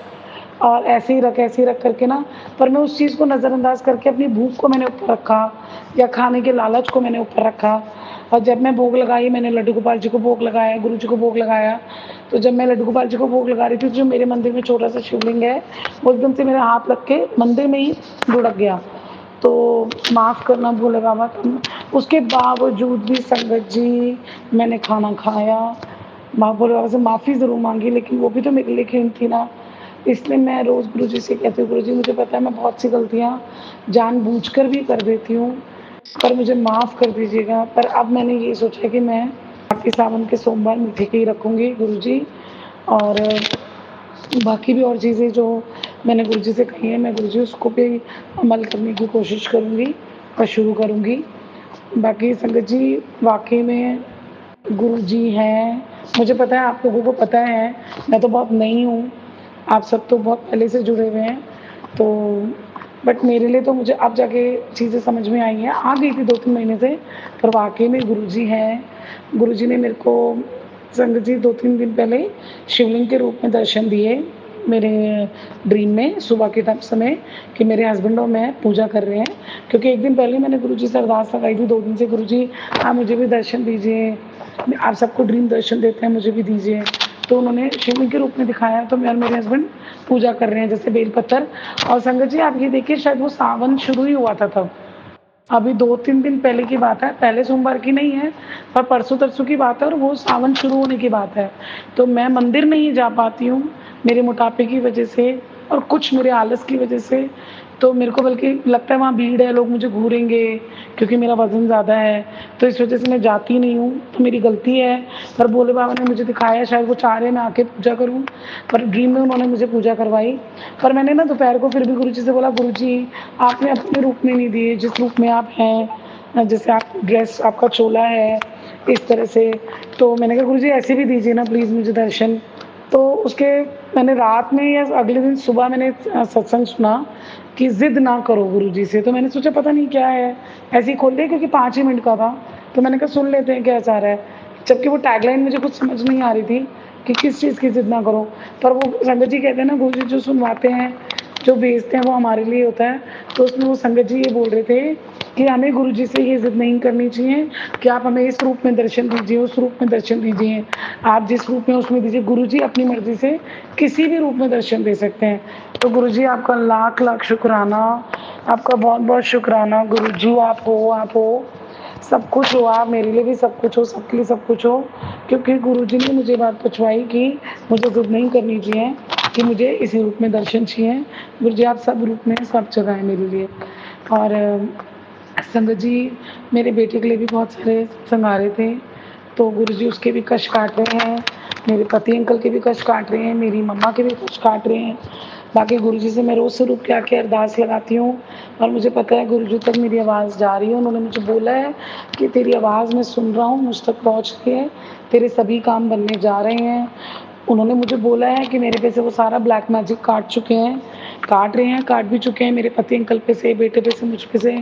और ऐसे ही रख करके ना, पर मैं उस चीज़ को नज़रअंदाज़ करके अपनी भूख को मैंने ऊपर रखा, या खाने के लालच को मैंने ऊपर रखा। और जब मैं भोग लगाई, मैंने लड्डू गोपाल जी को भोग लगाया, गुरुजी को भोग लगाया, तो जब मैं लड्डू गोपाल जी को भोग लगा रही थी, तो जो मेरे मंदिर में छोटा-सा शिवलिंग है, वो एकदम से मेरा हाथ लग के मंदिर में ही लुढ़क गया। तो माफ़ करना भोले बाबा, तुम, उसके बावजूद भी संगत जी मैंने खाना खाया। माँ भोले बाबा से माफ़ी ज़रूर माँगी, लेकिन वो भी तो मेरे लिए खीन थी ना। इसलिए मैं रोज़ गुरुजी से कहती हूँ, गुरुजी मुझे पता है मैं बहुत सी गलतियाँ जानबूझकर भी कर देती हूँ, पर मुझे माफ़ कर दीजिएगा। पर अब मैंने ये सोचा कि मैं बाकी सावन के सोमवार मीठे के ही रखूँगी गुरुजी, और बाकी भी और चीज़ें जो मैंने गुरुजी से कही हैं, मैं गुरुजी उसको भी अमल करने की कोशिश करूँगी और शुरू करूँगी। बाकी संगत जी, वाक़ई में गुरुजी हैं, मुझे पता है आप लोगों को पता है, मैं तो बहुत नई हूँ, आप सब तो बहुत पहले से जुड़े हुए हैं। तो बट मेरे लिए तो मुझे अब जाके चीज़ें समझ में आई हैं, आ गई थी 2-3 महीने से, पर वाक़ई में गुरुजी हैं। गुरुजी ने मेरे को संगत जी 2-3 दिन पहले शिवलिंग के रूप में दर्शन दिए मेरे ड्रीम में सुबह के समय कि मेरे हस्बैंड और मैं पूजा कर रहे हैं। क्योंकि 1 दिन पहले मैंने गुरुजी से अरदास लगाई थी 2 दिन से, गुरुजी आप मुझे भी दर्शन दीजिए, आप सबको ड्रीम दर्शन देते हैं, मुझे भी दीजिए। तो उन्होंने शिवलिंग के रूप में दिखाया, तो मैं और मेरे हस्बैंड पूजा कर रहे हैं जैसे बेलपत्तर। और संगत जी आप ये देखिए, शायद वो सावन शुरू ही हुआ था तब, अभी 2-3 दिन पहले की बात है, पहले सोमवार की नहीं है, पर परसों-तरसों की बात है और वो सावन शुरू होने की बात है। तो मैं मंदिर नहीं जा पाती हूँ, मेरे मोटापे की वजह से और कुछ मेरे आलस की वजह से। तो मेरे को बल्कि लगता है वहाँ भीड़ है, लोग मुझे घूरेंगे क्योंकि मेरा वज़न ज़्यादा है, तो इस वजह से मैं जाती नहीं हूँ, तो मेरी गलती है। पर भोले बाबा ने मुझे दिखाया, शायद वो चाह रहे हैं मैं आके पूजा करूँ, पर ड्रीम में उन्होंने मुझे पूजा करवाई। पर मैंने ना दोपहर को फिर भी गुरुजी से बोला, गुरुजी आपने अपने रूप में नहीं दिए, जिस रूप में आप हैं, जैसे आप ड्रेस आपका चोला है, इस तरह से। तो मैंने कहा गुरुजी ऐसे भी दीजिए ना प्लीज़ मुझे दर्शन। तो उसके मैंने रात में या अगले दिन सुबह मैंने सत्संग सुना कि ज़िद ना करो गुरुजी से। तो मैंने सोचा पता नहीं क्या है, ऐसे ही खोल लिया क्योंकि 5 ही मिनट का था। तो मैंने कहा सुन लेते हैं क्या चाह रहा है। जबकि वो टैगलाइन मुझे कुछ समझ नहीं आ रही थी कि किस चीज़ की ज़िद ना करो। पर वो संगत जी कहते हैं ना, गुरुजी जो सुनवाते हैं, जो भेजते हैं वो हमारे लिए होता है। तो उसमें वो संगत जी ये बोल रहे थे कि हमें गुरुजी से ये ज़िद नहीं करनी चाहिए कि आप हमें इस रूप में दर्शन दीजिए, उस रूप में दर्शन दीजिए। आप जिस रूप में उसमें दीजिए, गुरुजी अपनी मर्ज़ी से किसी भी रूप में दर्शन दे सकते हैं। तो गुरुजी आपका लाख-लाख शुक्राना, आपका बहुत-बहुत शुक्राना गुरुजी, आप हो, सब कुछ हो आप, मेरे लिए भी सब कुछ हो, सबके लिए सब कुछ हो। क्योंकि गुरुजी ने मुझे बात पहुँचवाई कि मुझे ज़िद नहीं करनी चाहिए कि मुझे इसी रूप में दर्शन चाहिए। गुरुजी आप सब रूप में, सब जगह हैं मेरे लिए। और संगत जी मेरे बेटे के लिए भी बहुत सारे सत्संग आ रहे थे, तो गुरुजी उसके भी कष्ट काट रहे हैं, मेरे पति अंकल के भी कष्ट काट रहे हैं, मेरी मम्मा के भी कष्ट काट रहे हैं। बाकी गुरुजी से मैं रोज़ स्वरूप के आके अरदास लगाती हूँ और मुझे पता है गुरुजी तक मेरी आवाज़ जा रही है। उन्होंने मुझे बोला है कि तेरी आवाज़ मैं सुन रहा हूँ, मुझ तक पहुँच रही है, तेरे सभी काम बनने जा रहे हैं। उन्होंने मुझे बोला है कि मेरे पे से वो सारा ब्लैक मैजिक काट चुके हैं, काट रहे हैं, काट भी चुके हैं, मेरे पति अंकल पे से, बेटे पे से, मुझ पे से,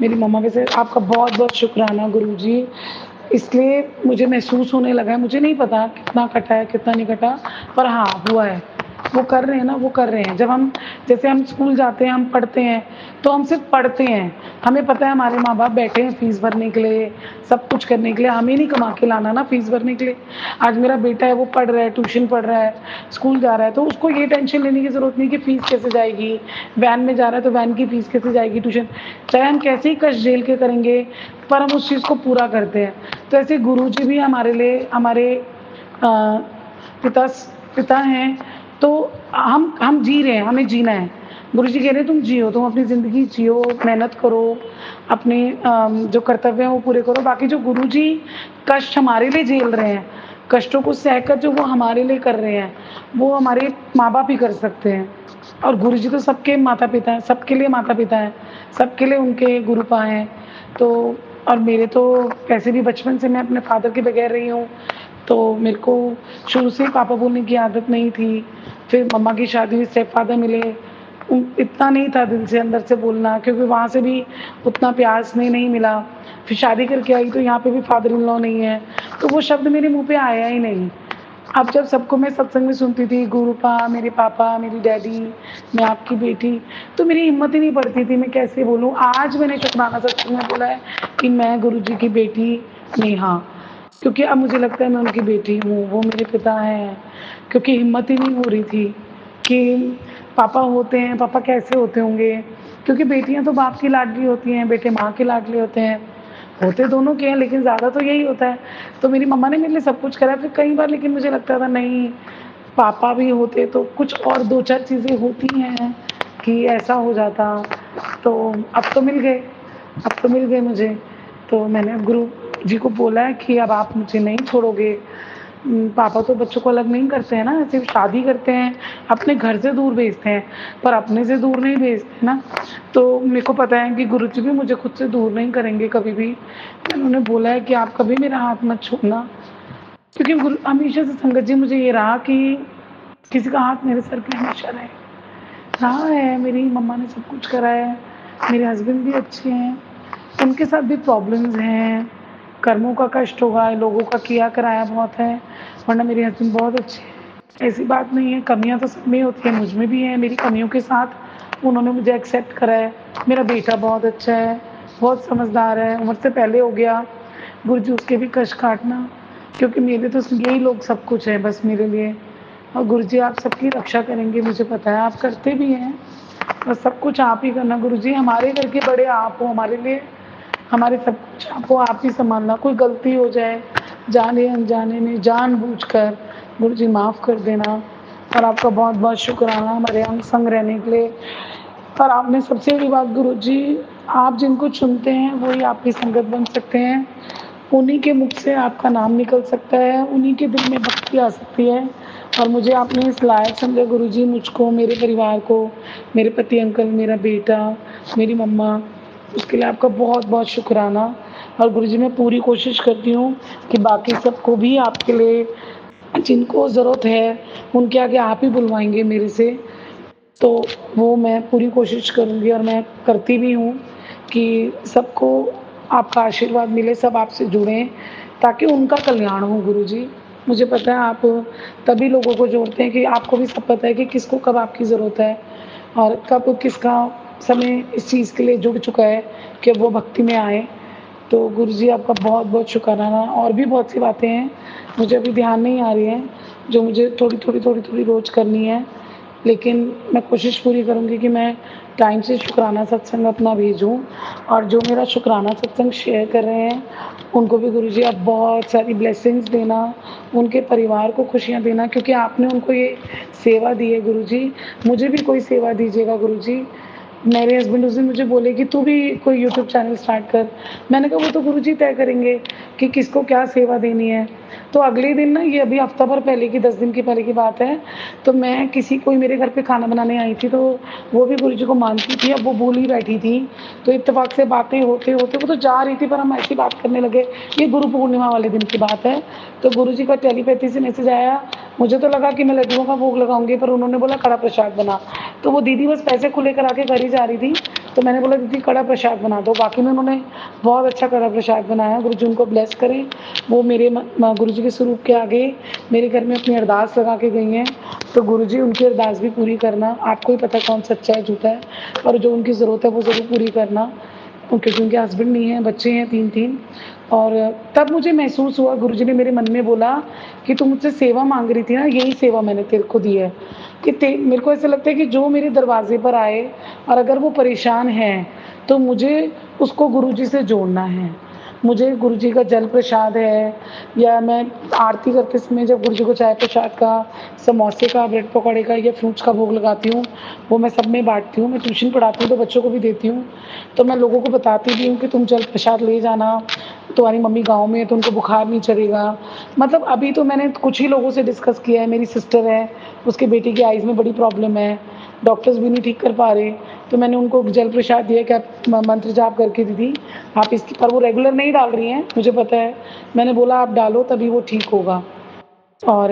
मेरी मम्मा पे से। आपका बहुत-बहुत शुक्राना गुरुजी। इसलिए मुझे महसूस होने लगा है, मुझे नहीं पता कितना कटा है, कितना नहीं कटा, पर हाँ, हुआ है। वो कर रहे हैं ना, वो कर रहे हैं। जब हम जैसे हम स्कूल जाते हैं, हम पढ़ते हैं, तो हम सिर्फ़ पढ़ते हैं। हमें पता है हमारे माँ-बाप बैठे हैं फ़ीस भरने के लिए, सब कुछ करने के लिए, हमें नहीं कमा के लाना ना फ़ीस भरने के लिए। आज मेरा बेटा है, वो पढ़ रहा है, ट्यूशन पढ़ रहा है, स्कूल जा रहा है, तो उसको ये टेंशन लेने की ज़रूरत नहीं कि फ़ीस कैसे जाएगी, वैन में जा रहा है तो वैन की फ़ीस कैसे जाएगी, ट्यूशन। चाहे हम कैसे ही कष्ट झेल के करेंगे, पर हम उस चीज़ को पूरा करते हैं। तो ऐसे गुरुजी भी हमारे लिए हमारे पिता पिता हैं, तो हम जी रहे हैं, हमें जीना है। गुरुजी कह रहे हैं तुम जियो, तुम अपनी ज़िंदगी जियो, मेहनत करो, अपने जो कर्तव्य हैं वो पूरे करो। बाकी जो गुरुजी कष्ट हमारे लिए झेल रहे हैं, कष्टों को सहकर जो वो हमारे लिए कर रहे हैं, वो हमारे माँ-बाप ही कर सकते हैं। और गुरुजी तो सबके माता-पिता हैं, सबके लिए माता-पिता हैं, सबके लिए उनके गुरुपा हैं। तो और मेरे तो वैसे भी बचपन से मैं अपने फ़ादर के बगैर रही हूँ, तो मेरे को शुरू से ही पापा बोलने की आदत नहीं थी। फिर मम्मा की शादी हुई, स्टेप फ़ादर मिले, इतना नहीं था दिल से, अंदर से बोलना, क्योंकि वहाँ से भी उतना प्यार स्नेह नहीं मिला। फिर शादी करके आई तो यहाँ पे भी फ़ादर इन लॉ नहीं है, तो वो शब्द मेरे मुँह पे आया ही नहीं। अब जब सबको मैं सत्संग में सुनती थी, गुरुपा, मेरे पापा, मेरी डैडी, मैं आपकी बेटी, तो मेरी हिम्मत ही नहीं पड़ती थी मैं कैसे बोलूँ। आज मैंने शुकराना सत्संग में बोला है कि मैं गुरुजी की बेटी नेहा, क्योंकि अब मुझे लगता है मैं उनकी बेटी हूँ, वो मेरे पिता हैं। क्योंकि हिम्मत ही नहीं हो रही थी कि पापा होते हैं, पापा कैसे होते होंगे, क्योंकि बेटियाँ तो बाप की लाडली होती हैं, बेटे माँ के लाडले होते हैं। होते दोनों के हैं, लेकिन ज़्यादा तो यही होता है। तो मेरी मम्मा ने मेरे लिए सब कुछ करा, फिर कई बार लेकिन मुझे लगता था नहीं, पापा भी होते तो कुछ और 2-4 चीज़ें होती हैं कि ऐसा हो जाता। तो अब तो मिल गए मुझे। तो मैंने गुरु जी को बोला है कि अब आप मुझे नहीं छोड़ोगे। पापा तो बच्चों को अलग नहीं करते हैं ना, सिर्फ़ शादी करते हैं, अपने घर से दूर भेजते हैं, पर अपने से दूर नहीं भेजते ना। तो मेरे को पता है कि गुरुजी भी मुझे खुद से दूर नहीं करेंगे कभी भी। उन्होंने बोला है कि आप कभी मेरा हाथ मत छोड़ना, क्योंकि गुरु हमेशा से संगत जी मुझे ये रहा कि किसी का हाथ मेरे सर पे हमेशा रहे। रहा है, मेरी मम्मा ने सब कुछ करा है, मेरे हस्बैंड भी अच्छे हैं, उनके साथ भी प्रॉब्लम्स हैं, कर्मों का कष्ट होगा, लोगों का किया कराया बहुत है, वरना मेरे हस्बैंड बहुत अच्छे हैं। ऐसी बात नहीं है, कमियाँ तो सब में होती हैं, मुझ में भी हैं, मेरी कमियों के साथ उन्होंने मुझे एक्सेप्ट करा है। मेरा बेटा बहुत अच्छा है, बहुत समझदार है, उम्र से पहले हो गया, गुरुजी उसके भी कष्ट काटना, क्योंकि मेरे तो यही लोग सब कुछ है बस मेरे लिए। और गुरुजी आप सबकी रक्षा करेंगे, मुझे पता है, आप करते भी हैं और सब कुछ आप ही करना गुरुजी, हमारे घर के बड़े आप हो, हमारे लिए हमारे सब कुछ आपको आप ही सँभालना। कोई गलती हो जाए, जाने-अनजाने में, जानबूझकर, गुरुजी माफ़ कर देना। और आपका बहुत-बहुत शुक्राना हमारे अंग-संग रहने के लिए। और आपने सबसे बड़ी बात गुरुजी, आप जिनको चुनते हैं, वही आपकी संगत बन सकते हैं। उन्हीं के मुख से आपका नाम निकल सकता है, उन्हीं के दिल में भक्ति आ सकती है। और मुझे आपने इस लायक समझा गुरुजी, मुझको, मेरे परिवार को, मेरे पति अंकल, मेरा बेटा, मेरी मम्मा, उसके लिए आपका बहुत-बहुत शुक्राना। और गुरुजी मैं पूरी कोशिश करती हूँ कि बाकी सबको भी आपके लिए जिनको ज़रूरत है, उनके आगे आप ही बुलवाएँगे मेरे से, तो वो मैं पूरी कोशिश करूँगी और मैं करती भी हूँ कि सबको आपका आशीर्वाद मिले, सब आपसे जुड़ें, ताकि उनका कल्याण हो गुरुजी। मुझे पता है आप तभी लोगों को जोड़ते हैं कि आपको भी सब पता है कि किसको कब आपकी ज़रूरत है और कब किसका समय इस चीज़ के लिए जुड़ चुका है कि वो भक्ति में आए। तो गुरुजी आपका बहुत-बहुत शुकराना। और भी बहुत सी बातें हैं, मुझे अभी ध्यान नहीं आ रही हैं, जो मुझे थोड़ी-थोड़ी रोज़ करनी है। लेकिन मैं कोशिश पूरी करूँगी कि मैं टाइम से शुकराना सत्संग अपना भेजूँ। और जो मेरा शुकराना सत्संग शेयर कर रहे हैं, उनको भी गुरुजी आप बहुत सारी ब्लेसिंग्स देना, उनके परिवार को खुशियाँ देना, क्योंकि आपने उनको ये सेवा दी है गुरुजी। मुझे भी कोई सेवा दीजिएगा गुरुजी। मेरे हस्बैंड उस दिन मुझे बोले कि तू भी कोई यूट्यूब चैनल स्टार्ट कर। मैंने कहा वो तो गुरुजी तय करेंगे कि किसको क्या सेवा देनी है। तो अगले दिन ना, ये अभी हफ्ता भर पहले की, 10 दिन की पहले की बात है, तो मैं कोई मेरे घर पे खाना बनाने आई थी, तो वो भी गुरुजी को मानती थी, अब वो भूल ही बैठी थी। तो इत्तेफ़ाक से बातें होते-होते वो तो जा रही थी, पर हम ऐसी बात करने लगे। ये गुरु पूर्णिमा वाले दिन की बात है। तो गुरुजी का टेलीपैथी से मैसेज आया। मुझे तो लगा कि मैं लड्डुओं का भोग लगाऊँगी, पर उन्होंने बोला कड़ा प्रसाद बना। तो वो दीदी बस पैसे को लेकर आके घर ही जा रही थी, तो मैंने बोला दीदी कड़ा प्रसाद बना दो। वाक़ई में उन्होंने बहुत अच्छा कड़ा प्रसाद बनाया। गुरुजी उनको ब्लेस करें। वो मेरे गुरुजी के स्वरूप के आगे मेरे घर में अपनी अरदास लगा के गई हैं। तो गुरुजी उनकी अरदास भी पूरी करना। आपको ही पता कौन सच्चा है झूठा है, पर जो उनकी ज़रूरत है वो ज़रूर पूरी करना। क्योंकि उनके हस्बैंड नहीं हैं, बच्चे हैं 3-3। और तब मुझे महसूस हुआ, गुरुजी ने मेरे मन में बोला कि तू मुझसे सेवा माँग रही थी ना, यही सेवा मैंने तेरे को दी है। कि ते मेरे को ऐसा लगता है कि जो मेरे दरवाज़े पर आए और अगर वो परेशान है, तो मुझे उसको गुरुजी से जोड़ना है। मुझे गुरुजी का जल प्रसाद है, या मैं आरती करते समय जब गुरुजी को चाय प्रसाद का, समोसे का, ब्रेड पकौड़े का या फ्रूट्स का भोग लगाती हूँ, वो मैं सब में बाँटती हूँ। मैं ट्यूशन पढ़ाती हूँ तो बच्चों को भी देती हूँ। तो मैं लोगों को बताती भी हूँ कि तुम जल प्रसाद ले जाना, तुम्हारी मम्मी गाँव में है तो उनको बुखार नहीं चढ़ेगा। मतलब अभी तो मैंने कुछ ही लोगों से डिस्कस किया है। मेरी सिस्टर है, उसके बेटे की आइज़ में बड़ी प्रॉब्लम है, डॉक्टर्स भी नहीं ठीक कर पा रहे, तो मैंने उनको जल प्रसाद दिया कि आप मंत्र जाप करके दीदी आप इसकी, पर वो रेगुलर नहीं डाल रही हैं, मुझे पता है। मैंने बोला आप डालो तभी वो ठीक होगा। और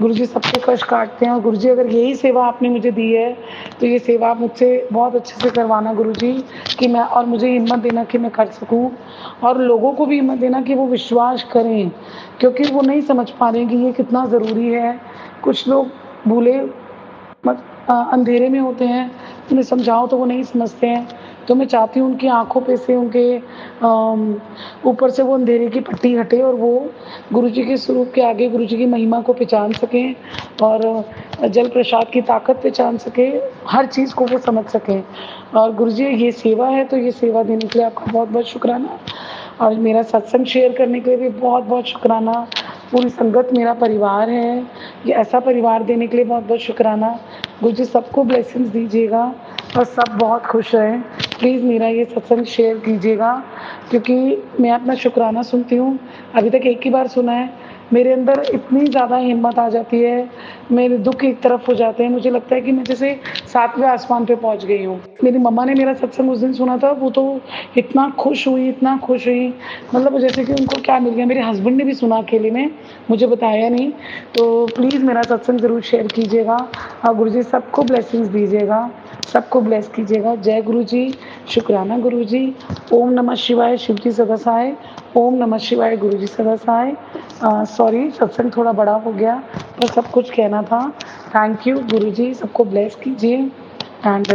गुरुजी सबके कष्ट काटते हैं, और गुरुजी अगर यही सेवा आपने मुझे दी है, तो ये सेवा आप मुझसे बहुत अच्छे से करवाना गुरुजी, कि मैं, और मुझे हिम्मत देना कि मैं कर सकूँ, और लोगों को भी हिम्मत देना कि वो विश्वास करें, क्योंकि वो नहीं समझ पा रहे हैं कि ये कितना ज़रूरी है। कुछ लोग भूले अंधेरे में होते हैं, उन्हें समझाओ तो वो नहीं समझते हैं। तो मैं चाहती हूँ उनकी आँखों पे से, उनके ऊपर से वो अंधेरे की पट्टी हटे और वो गुरुजी के स्वरूप के आगे गुरुजी की महिमा को पहचान सकें, और जल प्रसाद की ताकत पहचान सकें, हर चीज़ को वो समझ सकें। और गुरुजी ये सेवा है, तो ये सेवा देने के लिए आपका बहुत-बहुत शुक्राना। और मेरा सत्संग शेयर करने के लिए भी बहुत-बहुत शुक्राना। पूरी संगत मेरा परिवार है, ये ऐसा परिवार देने के लिए बहुत-बहुत शुक्राना। गुरुजी सबको ब्लेसिंग्स दीजिएगा और सब बहुत खुश रहें। प्लीज़ मेरा ये सत्संग शेयर कीजिएगा, क्योंकि मैं अपना शुक्राना सुनती हूँ, अभी तक एक ही बार सुना है, मेरे अंदर इतनी ज़्यादा हिम्मत आ जाती है, मेरे दुःख एक तरफ हो जाते हैं, मुझे लगता है कि मैं जैसे 7वें आसमान पे पहुँच गई हूँ। मेरी मम्मा ने मेरा सत्संग उस दिन सुना था, वो तो इतना खुश हुई, मतलब जैसे कि उनको क्या मिल गया। मेरे हस्बैंड ने भी सुना अकेले में, मुझे बताया नहीं। तो प्लीज़ मेरा सत्संग ज़रूर शेयर कीजिएगा और गुरुजी सबको ब्लेसिंग्स दीजिएगा, सबको ब्लेस कीजिएगा। जय गुरुजी, शुक्राना गुरुजी। ओम नमः शिवाय, शिव जी सदा सहाय। ओम नमः शिवाय, गुरुजी सदा सहाय। सॉरी सत्संग थोड़ा बड़ा हो गया, पर सब कुछ कहना था। थैंक यू गुरुजी, सबको ब्लेस कीजिए एंड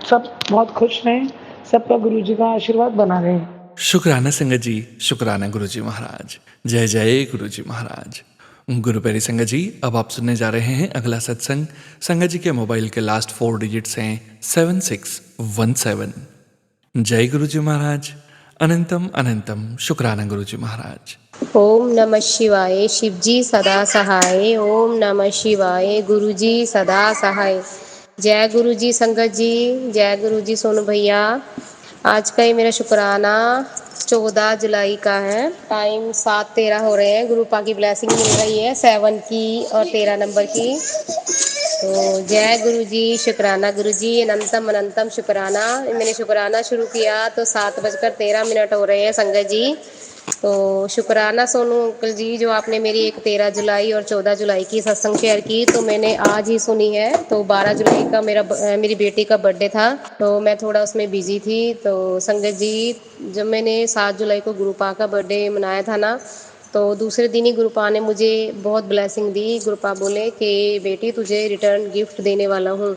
सब बहुत खुश रहें, सबका गुरुजी का आशीर्वाद बना रहे। शुक्राना संगत जी, शुक्राना गुरुजी महाराज। जय जय गुरुजी महाराज। गुरु प्यारी संगत जी, अब आप सुनने जा रहे हैं अगला सत्संग। संगत जी के मोबाइल के लास्ट 4 डिजिट्स हैं 7617। जय गुरुजी महाराज। अनंतम अनंतम शुक्राना गुरुजी महाराज। ओम नमः शिवाय, शिवजी सदा सहाय। ओम नमः शिवाय, गुरुजी सदा सहाय। जय गुरुजी संगत जी, जय गुरुजी सोनू भैया। आज का ही मेरा शुक्राना 14 जुलाई का है। टाइम 7:13 हो रहे हैं। गुरुपा की ब्लेसिंग मिल रही है 7 की और 13 नंबर की। तो जय गुरुजी, शुक्राना गुरुजी, अनंतम अनंतम शुक्राना। मैंने शुक्राना शुरू किया तो 7:13 हो रहे हैं संगत जी। तो शुक्राना सोनू अंकल जी, जो आपने मेरी एक 13 जुलाई और 14 जुलाई की सत्संग शेयर की, तो मैंने आज ही सुनी है। तो 12 जुलाई का मेरी बेटी का बर्थडे था, तो मैं थोड़ा उसमें बिजी थी। तो संगत जी, जब मैंने 7 जुलाई को गुरुपा का बर्थडे मनाया था ना, तो दूसरे दिन ही गुरुपा ने मुझे बहुत ब्लेसिंग दी। गुरुपा बोले कि बेटी तुझे रिटर्न गिफ्ट देने वाला हूँ।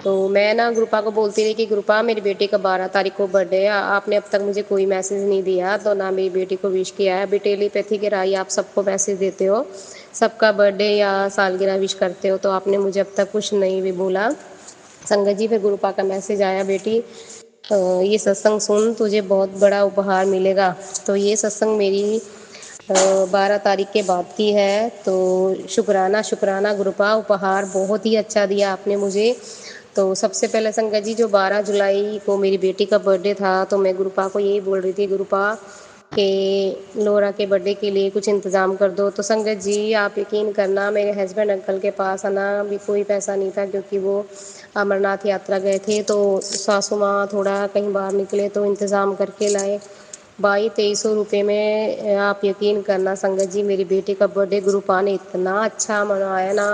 तो मैं ना गुरुपा को बोलती रही कि गुरुपा मेरी बेटी का 12 तारीख को बर्थडे है, आपने अब तक मुझे कोई मैसेज नहीं दिया, तो ना मेरी बेटी को विश किया है। अभी टेलीपैथी के राही आप सबको मैसेज देते हो, सबका बर्थडे या सालगिरह विश करते हो, तो आपने मुझे अब तक कुछ नहीं भी बोला। संगत जी, फिर गुरुपा का मैसेज आया, बेटी ये सत्संग सुन, तुझे बहुत बड़ा उपहार मिलेगा। तो ये सत्संग मेरी 12 तारीख के बाद की है। तो शुक्राना शुक्राना गुरुपा, उपहार बहुत ही अच्छा दिया आपने मुझे। तो सबसे पहले संगत जी, जो 12 जुलाई को मेरी बेटी का बर्थडे था, तो मैं गुरुपा को यही बोल रही थी, गुरुपा कि लोरा के बर्थडे के लिए कुछ इंतज़ाम कर दो। तो संगत जी, आप यकीन करना, मेरे हस्बैंड अंकल के पास आना भी कोई पैसा नहीं था, क्योंकि वो अमरनाथ यात्रा गए थे। तो सासू माँ थोड़ा कहीं बाहर निकले तो इंतज़ाम करके लाए। 2200 रुपये में आप यकीन करना संगत जी, मेरी बेटी का बर्थडे गुरुपा ने इतना अच्छा मनाया ना।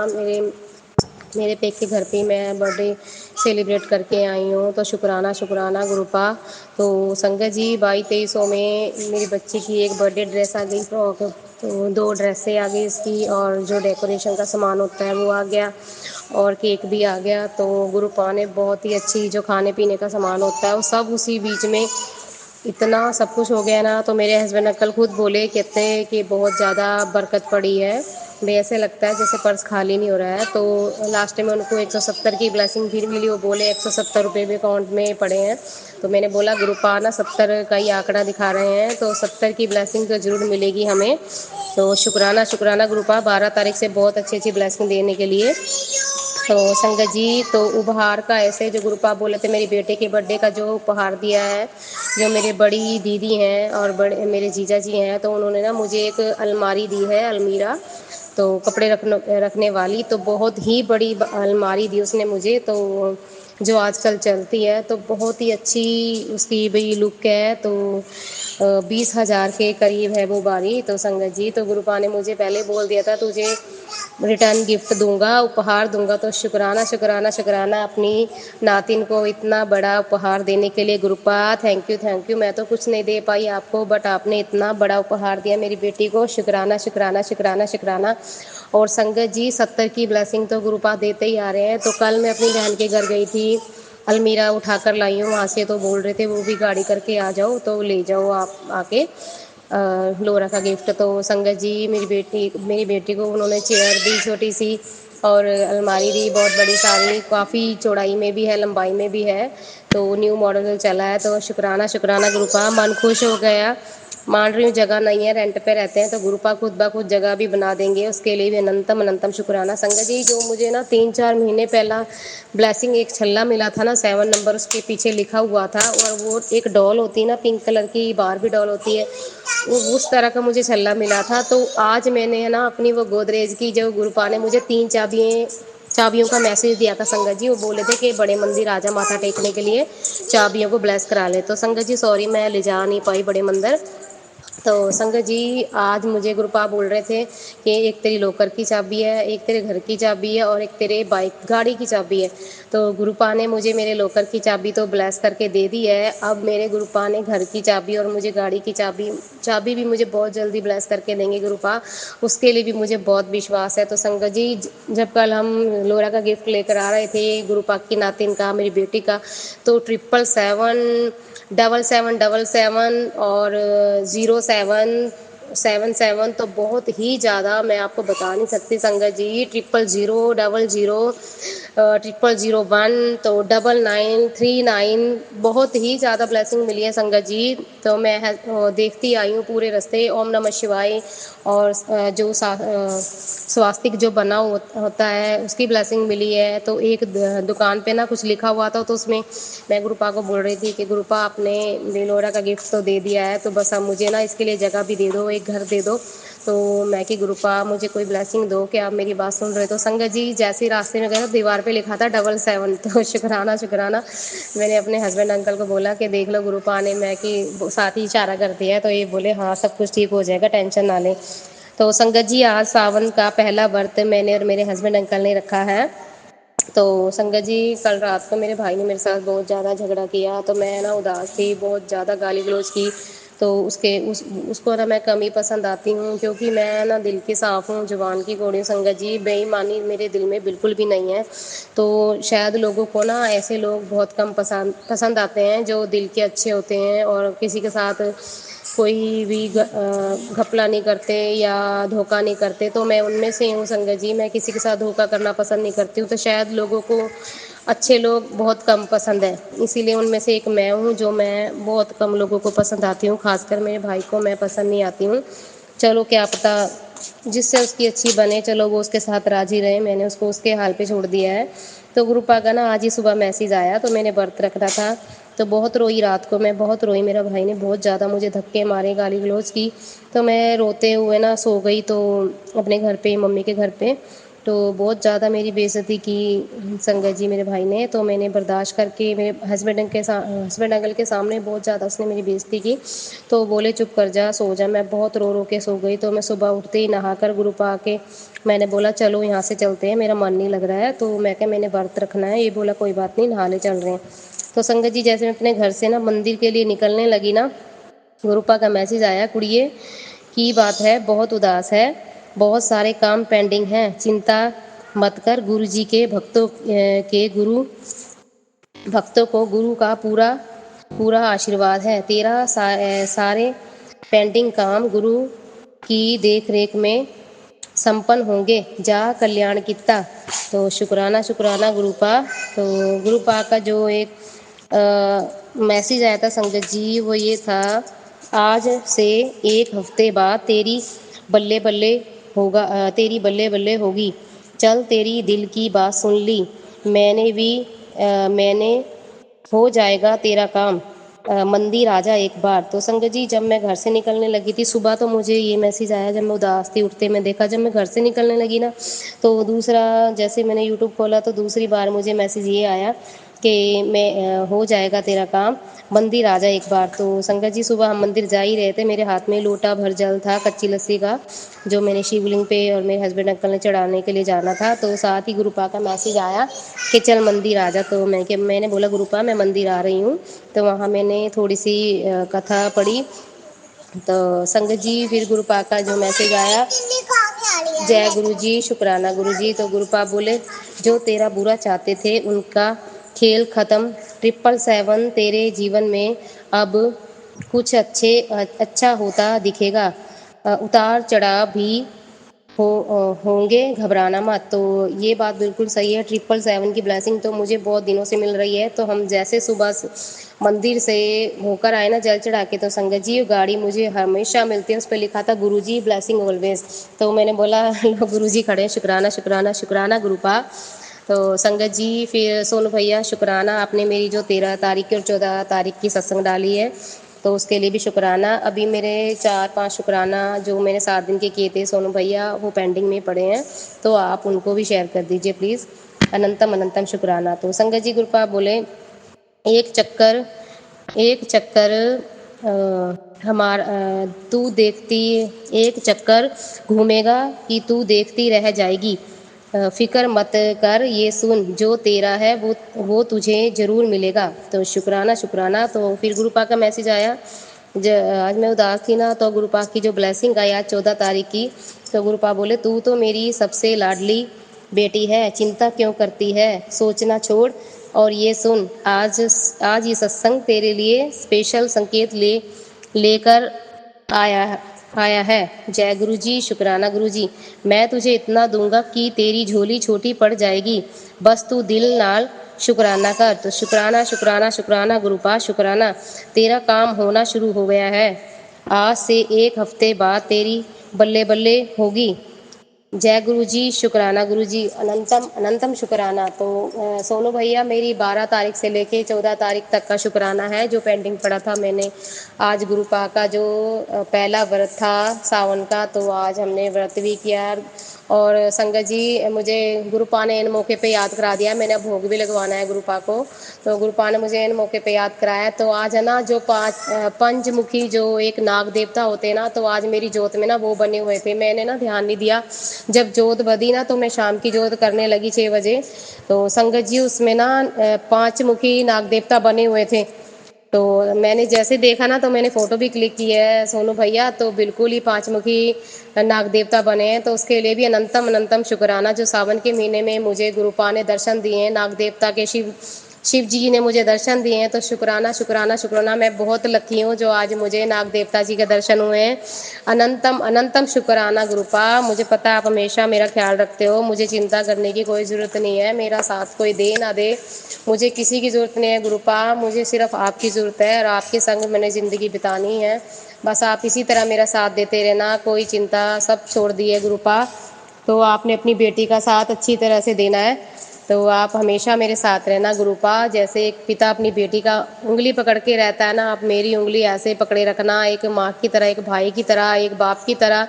मेरे पेक के घर पे मैं बर्थडे सेलिब्रेट करके आई हूँ। तो शुक्राना शुक्राना गुरुपा। तो संगत जी, 2200 में मेरी बच्ची की एक बर्थडे ड्रेस आ गई, फ्रॉक, तो 2 ड्रेसें आ गई इसकी, और जो डेकोरेशन का सामान होता है वो आ गया, और केक भी आ गया। तो गुरुपा ने बहुत ही अच्छी जो खाने पीने का सामान होता है वो सब उसी बीच में इतना सब कुछ हो गया ना। तो मेरे हस्बैंड अंकल खुद बोले, कहते हैं कि बहुत ज़्यादा बरकत पड़ी है, भाई ऐसे लगता है जैसे पर्स खाली नहीं हो रहा है। तो लास्ट में उनको 170 की ब्लेसिंग फिर मिली। वो बोले 170 रुपये भी अकाउंट में पड़े हैं। तो मैंने बोला गुरुपा ना 70 का ही आंकड़ा दिखा रहे हैं, तो 70 की ब्लेसिंग तो ज़रूर मिलेगी हमें। तो शुक्राना शुक्राना गुरुपा, 12 तारीख से बहुत अच्छी अच्छी ब्लेसिंग देने के लिए। तो संगत जी, तो उपहार का ऐसे जो गुरुपा बोले थे, मेरी बेटे के बर्थडे का जो उपहार दिया है, जो मेरे बड़ी दीदी हैं और बड़े मेरे जीजा जी हैं, तो उन्होंने ना मुझे एक अलमारी दी है, अलमीरा, तो कपड़े रखने वाली। तो बहुत ही बड़ी अलमारी दी उसने मुझे, तो जो आजकल चलती है, तो बहुत ही अच्छी उसकी भाई लुक है। तो 20,000 के करीब है वो बारी। तो संगत जी, तो गुरुपा ने मुझे पहले बोल दिया था तुझे रिटर्न गिफ्ट दूंगा, उपहार दूंगा। तो शुक्राना शुक्राना शुक्राना अपनी नातिन को इतना बड़ा उपहार देने के लिए गुरुपा, थैंक यू थैंक यू। मैं तो कुछ नहीं दे पाई आपको, बट आपने इतना बड़ा उपहार दिया मेरी बेटी को। शुक्राना शुक्राना शुक्राना शुक्राना। और संगत जी, 70 की ब्लेसिंग तो गुरुपा देते ही आ रहे हैं। तो कल मैं अपनी बहन के घर गई थी, अलमीरा उठा कर लाई हूँ वहाँ से, तो बोल रहे थे वो भी गाड़ी करके आ जाओ, तो ले जाओ आप आके लोरा का गिफ्ट। तो संगत जी, मेरी बेटी को उन्होंने चेयर दी छोटी सी, और अलमारी दी बहुत बड़ी सारी, काफ़ी चौड़ाई में भी है, लंबाई में भी है। तो न्यू मॉडल चला है। तो शुक्राना शुक्राना गुरुपा, मन खुश हो गया। मान रही हूँ जगह नहीं है, रेंट पे रहते हैं, तो गुरुपा खुद ब खुद जगह भी बना देंगे, उसके लिए भी अनंतम अनंतम शुक्राना। संगत जी, जो मुझे ना 3-4 महीने पहला ब्लेसिंग एक छल्ला मिला था ना, 7 नंबर उसके पीछे लिखा हुआ था, और वो एक डॉल होती है ना, पिंक कलर की बारबी डॉल होती है, वो उस तरह का मुझे छल्ला मिला था। तो आज मैंने है ना अपनी वो गोदरेज की, जो गुरुपा ने मुझे 3 चाबियों का मैसेज दिया था संगत जी, वो बोले थे कि बड़े मंदिर आजा माथा टेकने के लिए, चाबियों को ब्लेस करा ले। तो संगत जी सॉरी, मैं ले जा नहीं पाई बड़े मंदिर। तो संगत जी, आज मुझे गुरुपा बोल रहे थे कि एक तेरी लॉकर की चाबी है, एक तेरे घर की चाबी है, और एक तेरे बाइक गाड़ी की चाबी है। तो गुरुपा ने मुझे मेरे लॉकर की चाबी तो ब्लेस करके दे दी है, अब मेरे गुरुपा ने घर की चाबी और मुझे गाड़ी की चाबी भी मुझे बहुत जल्दी ब्लेस करके देंगे गुरुपा, उसके लिए भी मुझे बहुत विश्वास है। तो संगत जी, जब कल हम लोरा का गिफ्ट लेकर आ रहे थे गुरुपा की नातिन का, मेरी बेटी का, तो 77777 और 0777, तो बहुत ही ज़्यादा, मैं आपको बता नहीं सकती संगत जी, 00000, 0001, तो 9939, बहुत ही ज़्यादा ब्लेसिंग मिली है संगत जी। तो मैं देखती आई हूँ पूरे रास्ते, ओम नमः शिवाय, और जो स्वास्तिक जो बना होता है उसकी ब्लेसिंग मिली है। तो एक दुकान पे ना कुछ लिखा हुआ था, तो उसमें मैं गुरुपा को बोल रही थी कि गुरुपा आपने बेलोरा का गिफ्ट तो दे दिया है, तो बस अब मुझे ना इसके लिए जगह भी दे दो, एक घर दे दो। तो मैं कि गुरुपा मुझे कोई ब्लेसिंग दो, कि आप मेरी बात सुन रहे। तो संगत जी, जैसे ही रास्ते में गए तो दीवार पे लिखा था 77, तो शुक्राना शुक्राना। मैंने अपने हस्बैंड अंकल को बोला कि देख लो गुरुपा ने, मैं कि साथ ही इशारा कर दिया है, तो ये बोले हाँ सब कुछ ठीक हो जाएगा, टेंशन ना लें। तो संगत जी, आज सावन का पहला व्रत मैंने और मेरे हस्बैंड अंकल ने रखा है। तो संगत जी, कल रात को मेरे भाई ने मेरे साथ बहुत ज़्यादा झगड़ा किया, तो मैं ना उदास थी, बहुत ज़्यादा गाली गलौज की। तो उसको ना मैं कम ही पसंद आती हूँ, क्योंकि मैं ना दिल की साफ़ हूँ, जुबान की कौड़ी हूँ संगत जी, बेईमानी मेरे दिल में बिल्कुल भी नहीं है। तो शायद लोगों को ना ऐसे लोग बहुत कम पसंद आते हैं जो दिल के अच्छे होते हैं और किसी के साथ कोई भी घपला नहीं करते या धोखा नहीं करते। तो मैं उनमें से हूँ संगत जी, मैं किसी के साथ धोखा करना पसंद नहीं करती हूँ। तो शायद लोगों को अच्छे लोग बहुत कम पसंद है, इसीलिए उनमें से एक मैं हूँ, जो मैं बहुत कम लोगों को पसंद आती हूँ, खासकर मेरे भाई को मैं पसंद नहीं आती हूँ। चलो क्या पता जिससे उसकी अच्छी बने, चलो वो उसके साथ राजी रहे, मैंने उसको उसके हाल पे छोड़ दिया है। तो गुरुपा का ना आज ही सुबह मैसेज आया, तो मैंने व्रत रखा था, तो बहुत रोई रात को, मैं बहुत रोई, मेरा भाई ने बहुत ज़्यादा मुझे धक्के मारे, गाली गलौज की। तो मैं रोते हुए ना सो गई, तो अपने घर पे, मम्मी के घर पे, तो बहुत ज़्यादा मेरी बेइज्जती की संगत जी मेरे भाई ने। तो मैंने बर्दाश्त करके, मेरे हस्बैंड अंकल के सामने बहुत ज़्यादा उसने मेरी बेइज्जती की। तो बोले चुप कर जा, सो जा। मैं बहुत रो रो के सो गई। तो मैं सुबह उठते ही नहाकर गुरुपा आके मैंने बोला चलो यहाँ से चलते हैं, मेरा मन नहीं लग रहा है। तो मैं क्या, मैंने व्रत रखना है। ये बोला कोई बात नहीं, नहाने चल रहे हैं। तो संगत जी, जैसे मैं अपने घर से ना मंदिर के लिए निकलने लगी ना, गुरुपा का मैसेज आया, कुड़िए की बात है, बहुत उदास है, बहुत सारे काम पेंडिंग हैं, चिंता मत कर, गुरु जी के भक्तों को गुरु का पूरा पूरा आशीर्वाद है, तेरा सारे पेंडिंग काम गुरु की देख रेख में संपन्न होंगे, जा कल्याण किता। तो शुक्राना शुक्राना गुरुपा। तो गुरुपा का जो एक मैसेज आया था संगत जी, वो ये था, आज से 1 हफ्ते बाद तेरी बल्ले बल्ले तेरी बल्ले बल्ले होगी, चल तेरी दिल की बात सुन ली, मैंने हो जाएगा तेरा काम, मंदिर आजा एक बार। तो संगत जी, जब मैं घर से निकलने लगी थी सुबह, तो मुझे ये मैसेज आया, जब मैं उदास थी उठते मैं देखा, जब मैं घर से निकलने लगी ना, तो दूसरा, जैसे मैंने यूट्यूब खोला तो दूसरी बार मुझे मैसेज ये आया कि हो जाएगा तेरा काम, मंदिर आ जा एक बार। तो संगत जी, सुबह हम मंदिर जा ही रहे थे, मेरे हाथ में लोटा भर जल था कच्ची लस्सी का, जो मैंने शिवलिंग पे और मेरे हस्बैंड अंकल ने चढ़ाने के लिए जाना था। तो साथ ही गुरुपा का मैसेज आया कि चल मंदिर आ जा। तो मैंने बोला गुरुपा मैं मंदिर आ रही हूँ। तो वहाँ मैंने थोड़ी सी कथा पढ़ी। तो संगत जी, फिर गुरुपा का जो मैसेज आया, जय गुरु जी, शुक्राना गुरु जी। तो गुरुपा बोले, जो तेरा बुरा चाहते थे उनका खेल खत्म, 777 तेरे जीवन में अब कुछ अच्छा होता दिखेगा, उतार चढ़ाव भी होंगे, घबराना मत। तो ये बात बिल्कुल सही है। 777 की ब्लेसिंग तो मुझे बहुत दिनों से मिल रही है। तो हम जैसे सुबह मंदिर से होकर आए ना जल चढ़ा के, तो संगत जी गाड़ी मुझे हमेशा मिलती है, उस पर लिखा था गुरुजी ब्लेसिंग ऑलवेज। तो मैंने बोला लो गुरुजी खड़े हैं, शुक्राना शुक्राना शुक्राना गुरुपा। तो संगत जी फिर सोनू भैया शुक्राना, आपने मेरी जो 13 तारीख की और 14 तारीख की सत्संग डाली है तो उसके लिए भी शुक्राना। अभी मेरे 4-5 शुक्राना जो मैंने 7 दिन के किए थे सोनू भैया, वो पेंडिंग में पड़े हैं, तो आप उनको भी शेयर कर दीजिए प्लीज़। अनंतम अनंतम शुक्राना। तो संगत जी कृपा बोले, एक चक्कर तू देखती, एक चक्कर घूमेगा कि तू देखती रह जाएगी। फिक्र मत कर, ये सुन, जो तेरा है वो तुझे ज़रूर मिलेगा। तो शुक्राना शुक्राना। तो फिर गुरुपा का मैसेज आया, आज मैं उदास थी ना, तो गुरुपा की जो ब्लेसिंग आई आज 14 तारीख की, तो गुरुपा बोले तू तो मेरी सबसे लाडली बेटी है, चिंता क्यों करती है, सोचना छोड़ और ये सुन, आज ये सत्संग तेरे लिए स्पेशल संकेत लेकर आया है। जय गुरु जी, शुक्राना गुरु जी। मैं तुझे इतना दूंगा कि तेरी झोली छोटी पड़ जाएगी, बस तू दिल नाल शुक्राना कर। तो शुक्राना शुक्राना शुक्राना गुरुपा, शुक्राना। तेरा काम होना शुरू हो गया है, आज से 1 हफ्ते बाद तेरी बल्ले बल्ले होगी। जय गुरु जी, शुक्राना गुरु जी, अनंतम अनंतम शुक्राना। तो सोनू भैया मेरी 12 तारीख से लेके 14 तारीख तक का शुक्राना है जो पेंडिंग पड़ा था। मैंने आज गुरुपा का जो पहला व्रत था सावन का, तो आज हमने व्रत भी किया। और संगत जी मुझे गुरुपा ने इन मौके पे याद करा दिया, मैंने भोग भी लगवाना है गुरुपा को, तो गुरुपा ने मुझे इन मौके पे याद कराया। तो आज है ना जो पंचमुखी जो एक नाग देवता होते हैं ना, तो आज मेरी जोत में ना वो बने हुए थे, मैंने ना ध्यान नहीं दिया। जब जोत बधी ना तो मैं शाम की जोत करने लगी 6 बजे, तो संगत जी उसमें ना 5 मुखी नाग देवता बने हुए थे। तो मैंने जैसे देखा ना तो मैंने फ़ोटो भी क्लिक की है सोनू भैया, तो बिल्कुल ही 5 मुखी नाग देवता बने हैं। तो उसके लिए भी अनंतम अनंतम शुक्राना, जो सावन के महीने में मुझे गुरुपा ने दर्शन दिए हैं, नाग देवता के शिव जी ने मुझे दर्शन दिए हैं। तो शुक्राना शुक्राना शुक्राना, मैं बहुत लकी हूँ जो आज मुझे नाग देवता जी के दर्शन हुए हैं। अनंतम अनंतम शुक्राना गुरुपा। मुझे पता है आप हमेशा मेरा ख्याल रखते हो, मुझे चिंता करने की कोई ज़रूरत नहीं है, मेरा साथ कोई दे ना दे, मुझे किसी की ज़रूरत नहीं है गुरुपा, मुझे सिर्फ आपकी ज़रूरत है और आपके संग मैंने ज़िंदगी बितानी है। बस आप इसी तरह मेरा साथ देते रहना, कोई चिंता सब छोड़ दिए गुरुपा। तो आपने अपनी बेटी का साथ अच्छी तरह से देना है, तो आप हमेशा मेरे साथ रहना गुरुपा। जैसे एक पिता अपनी बेटी का उंगली पकड़ के रहता है ना, आप मेरी उंगली ऐसे पकड़े रखना, एक माँ की तरह, एक भाई की तरह, एक बाप की तरह।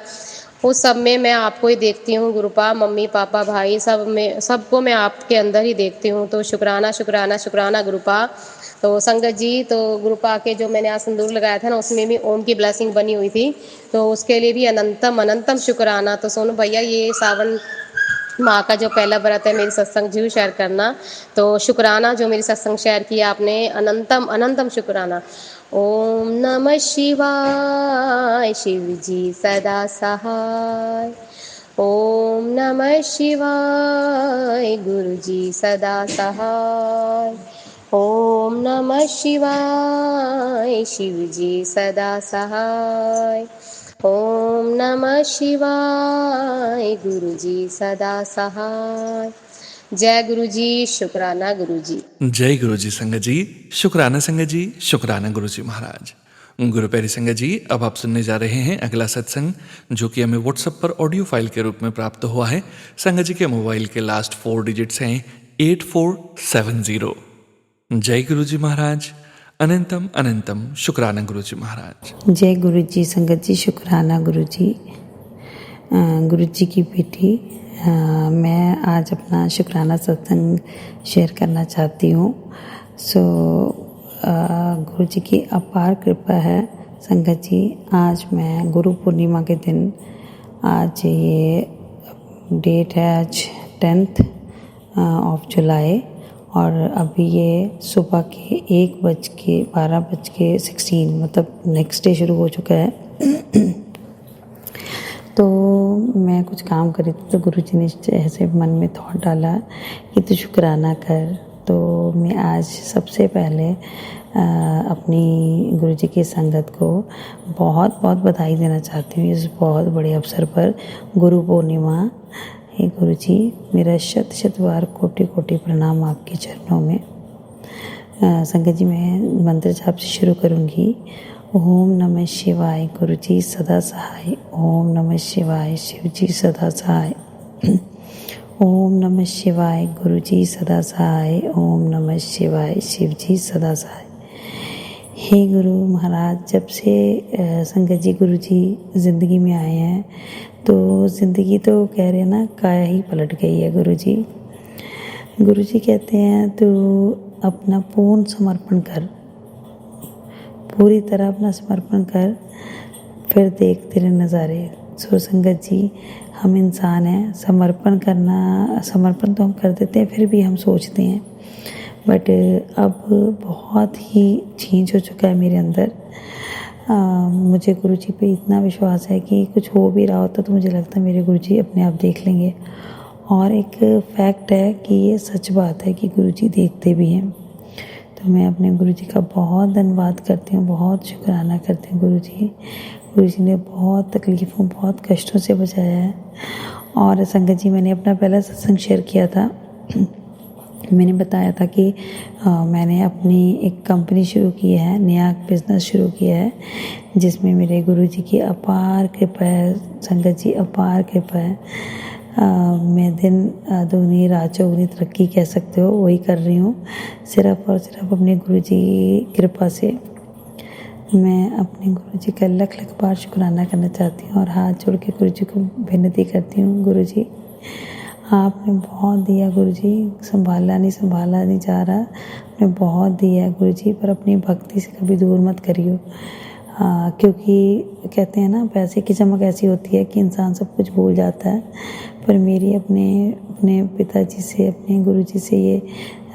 उस सब में मैं आपको ही देखती हूँ गुरुपा, मम्मी पापा भाई सबको मैं आपके अंदर ही देखती हूँ। तो शुक्राना शुक्राना शुक्राना गुरुपा। तो संगत जी, तो गुरुपा के जो मैंने आज सिंदूर लगाया था ना, उसमें भी ओम की ब्लेसिंग बनी हुई थी, तो उसके लिए भी अनंतम अनंतम शुक्राना। तो सोनू भैया ये सावन माँ का जो पहला व्रत है मेरी सत्संग जरूर शेयर करना। तो शुक्राना जो मेरी सत्संग शेयर किया आपने, अनंतम अनंतम शुक्राना। ओम नमः शिवाय, शिव जी सदा सहाय। ओम नमः शिवाय, गुरु जी सदा सहाय। ओम नमः शिवाय, शिव जी सदा सहाय। ओम नमः शिवाय, गुरु जी सदा सहाय। जय गुरु जी, शुक्राना गुरु जी। जय गुरु जी संगत जी, शुक्राना संगत जी, शुक्राना गुरु जी महाराज। गुरु प्यारी संगत जी, अब आप सुनने जा रहे हैं अगला सत्संग, जो कि हमें व्हाट्सएप पर ऑडियो फाइल के रूप में प्राप्त हुआ है। संगत जी के मोबाइल के लास्ट 4 डिजिट्स हैं 8470। जय गुरु जी महाराज, अनंतम अनंतम शुक्राना गुरु जी महाराज। जय गुरु जी संगत जी, शुक्राना गुरु जी। गुरु जी की बेटी, मैं आज अपना शुक्राना सत्संग शेयर करना चाहती हूँ। गुरु जी की अपार कृपा है संगत जी। आज मैं गुरु पूर्णिमा के दिन, आज ये डेट है आज 10th ऑफ जुलाई, और अभी ये सुबह के 1:12:16 मतलब नेक्स्ट डे शुरू हो चुका है। तो मैं कुछ काम कर रही थी, तो गुरुजी ने ऐसे मन में थॉट डाला कि तू शुक्राना कर। तो मैं आज सबसे पहले अपनी गुरुजी की संगत को बहुत बहुत बधाई देना चाहती हूँ इस बहुत बड़े अवसर पर, गुरु पूर्णिमा। हे गुरुजी, मेरा शत शत बार कोटि कोटि प्रणाम आपके चरणों में। संगत जी, मैं मंत्र जाप से शुरू करूँगी। ओम नमः शिवाय, गुरुजी सदा सहाय। ओम नमः शिवाय, शिवजी सदा सहाय। ओम नमः शिवाय, गुरुजी सदा सहाय। ओम नमः शिवाय, शिवजी सदा सहाय। हे गुरु महाराज, जब से संगत जी गुरुजी ज़िंदगी में आए हैं तो ज़िंदगी तो कह रहे हैं ना, काया ही पलट गई है गुरुजी। गुरुजी कहते हैं तो अपना पूर्ण समर्पण कर, पूरी तरह अपना समर्पण कर, फिर देख तेरे नज़ारे। सो संगत जी, हम इंसान हैं, समर्पण तो हम कर देते हैं, फिर भी हम सोचते हैं। बट अब बहुत ही चेंज हो चुका है मेरे अंदर। मुझे गुरुजी पे इतना विश्वास है कि कुछ हो भी रहा होता तो मुझे लगता है मेरे गुरुजी अपने आप देख लेंगे। और एक फैक्ट है कि ये सच बात है कि गुरुजी देखते भी हैं। तो मैं अपने गुरुजी का बहुत धन्यवाद करती हूँ, बहुत शुक्राना करती हूँ गुरुजी। गुरुजी ने बहुत तकलीफ़ों, बहुत कष्टों से बचाया है। और संगत जी, मैंने अपना पहला सत्संग शेयर किया था। मैंने बताया था कि मैंने अपनी एक कंपनी शुरू की है, नया बिज़नेस शुरू किया है, जिसमें मेरे गुरुजी की अपार कृपा है। संगत जी, अपार कृपा है। मैं दिन दूनी रात चौगुनी तरक्की कह सकते हो, वही कर रही हूँ, सिर्फ़ और सिर्फ अपने गुरुजी की कृपा से। मैं अपने गुरुजी का लख लख बार शुक्राना करना चाहती हूँ और हाथ जोड़ के गुरुजी को विनती करती हूँ, गुरुजी आपने बहुत दिया गुरुजी, संभाला नहीं जा रहा, आपने बहुत दिया है गुरुजी, पर अपनी भक्ति से कभी दूर मत करियो। क्योंकि कहते हैं ना, पैसे की चमक ऐसी होती है कि इंसान सब कुछ भूल जाता है। पर मेरी अपने पिताजी से, अपने गुरुजी से ये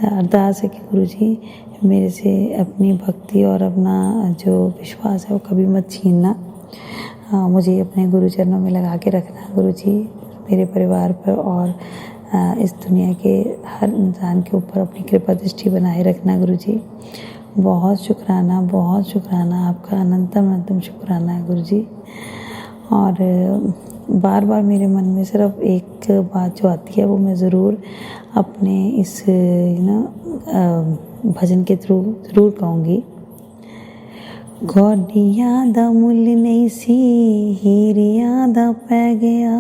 अरदास है कि गुरुजी मेरे से अपनी भक्ति और अपना जो विश्वास है वो कभी मत छीनना। मुझे अपने गुरु चरणों में लगा के रखना गुरुजी, मेरे परिवार पर और इस दुनिया के हर इंसान के ऊपर अपनी कृपा दृष्टि बनाए रखना गुरुजी। बहुत शुक्राना आपका, अनंतम शुक्राना है गुरुजी। और बार बार मेरे मन में सिर्फ एक बात जो आती है वो मैं ज़रूर अपने इस भजन के थ्रू ज़रूर कहूँगी। गौडिया दा मुल नहीं सी, हीरिया दा पै गया।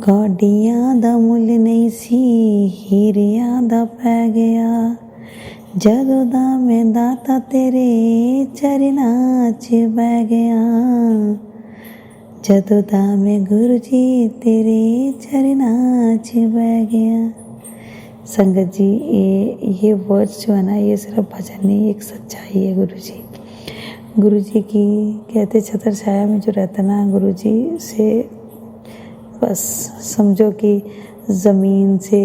गौडिया दा मुल नहीं सी, हीरिया दा पै गया। जदों दा मैं दाता तेरे चरनां च बह गया। जदों दा मैं गुरुजी तेरे चरनां च बह गया। संगत जी, ये वर्ड्स जो है ना, ये सिर्फ भजन नहीं, एक सच्चाई है गुरुजी। गुरुजी की कहते छतर छाया में जो रहता ना, गुरुजी से बस समझो कि ज़मीन से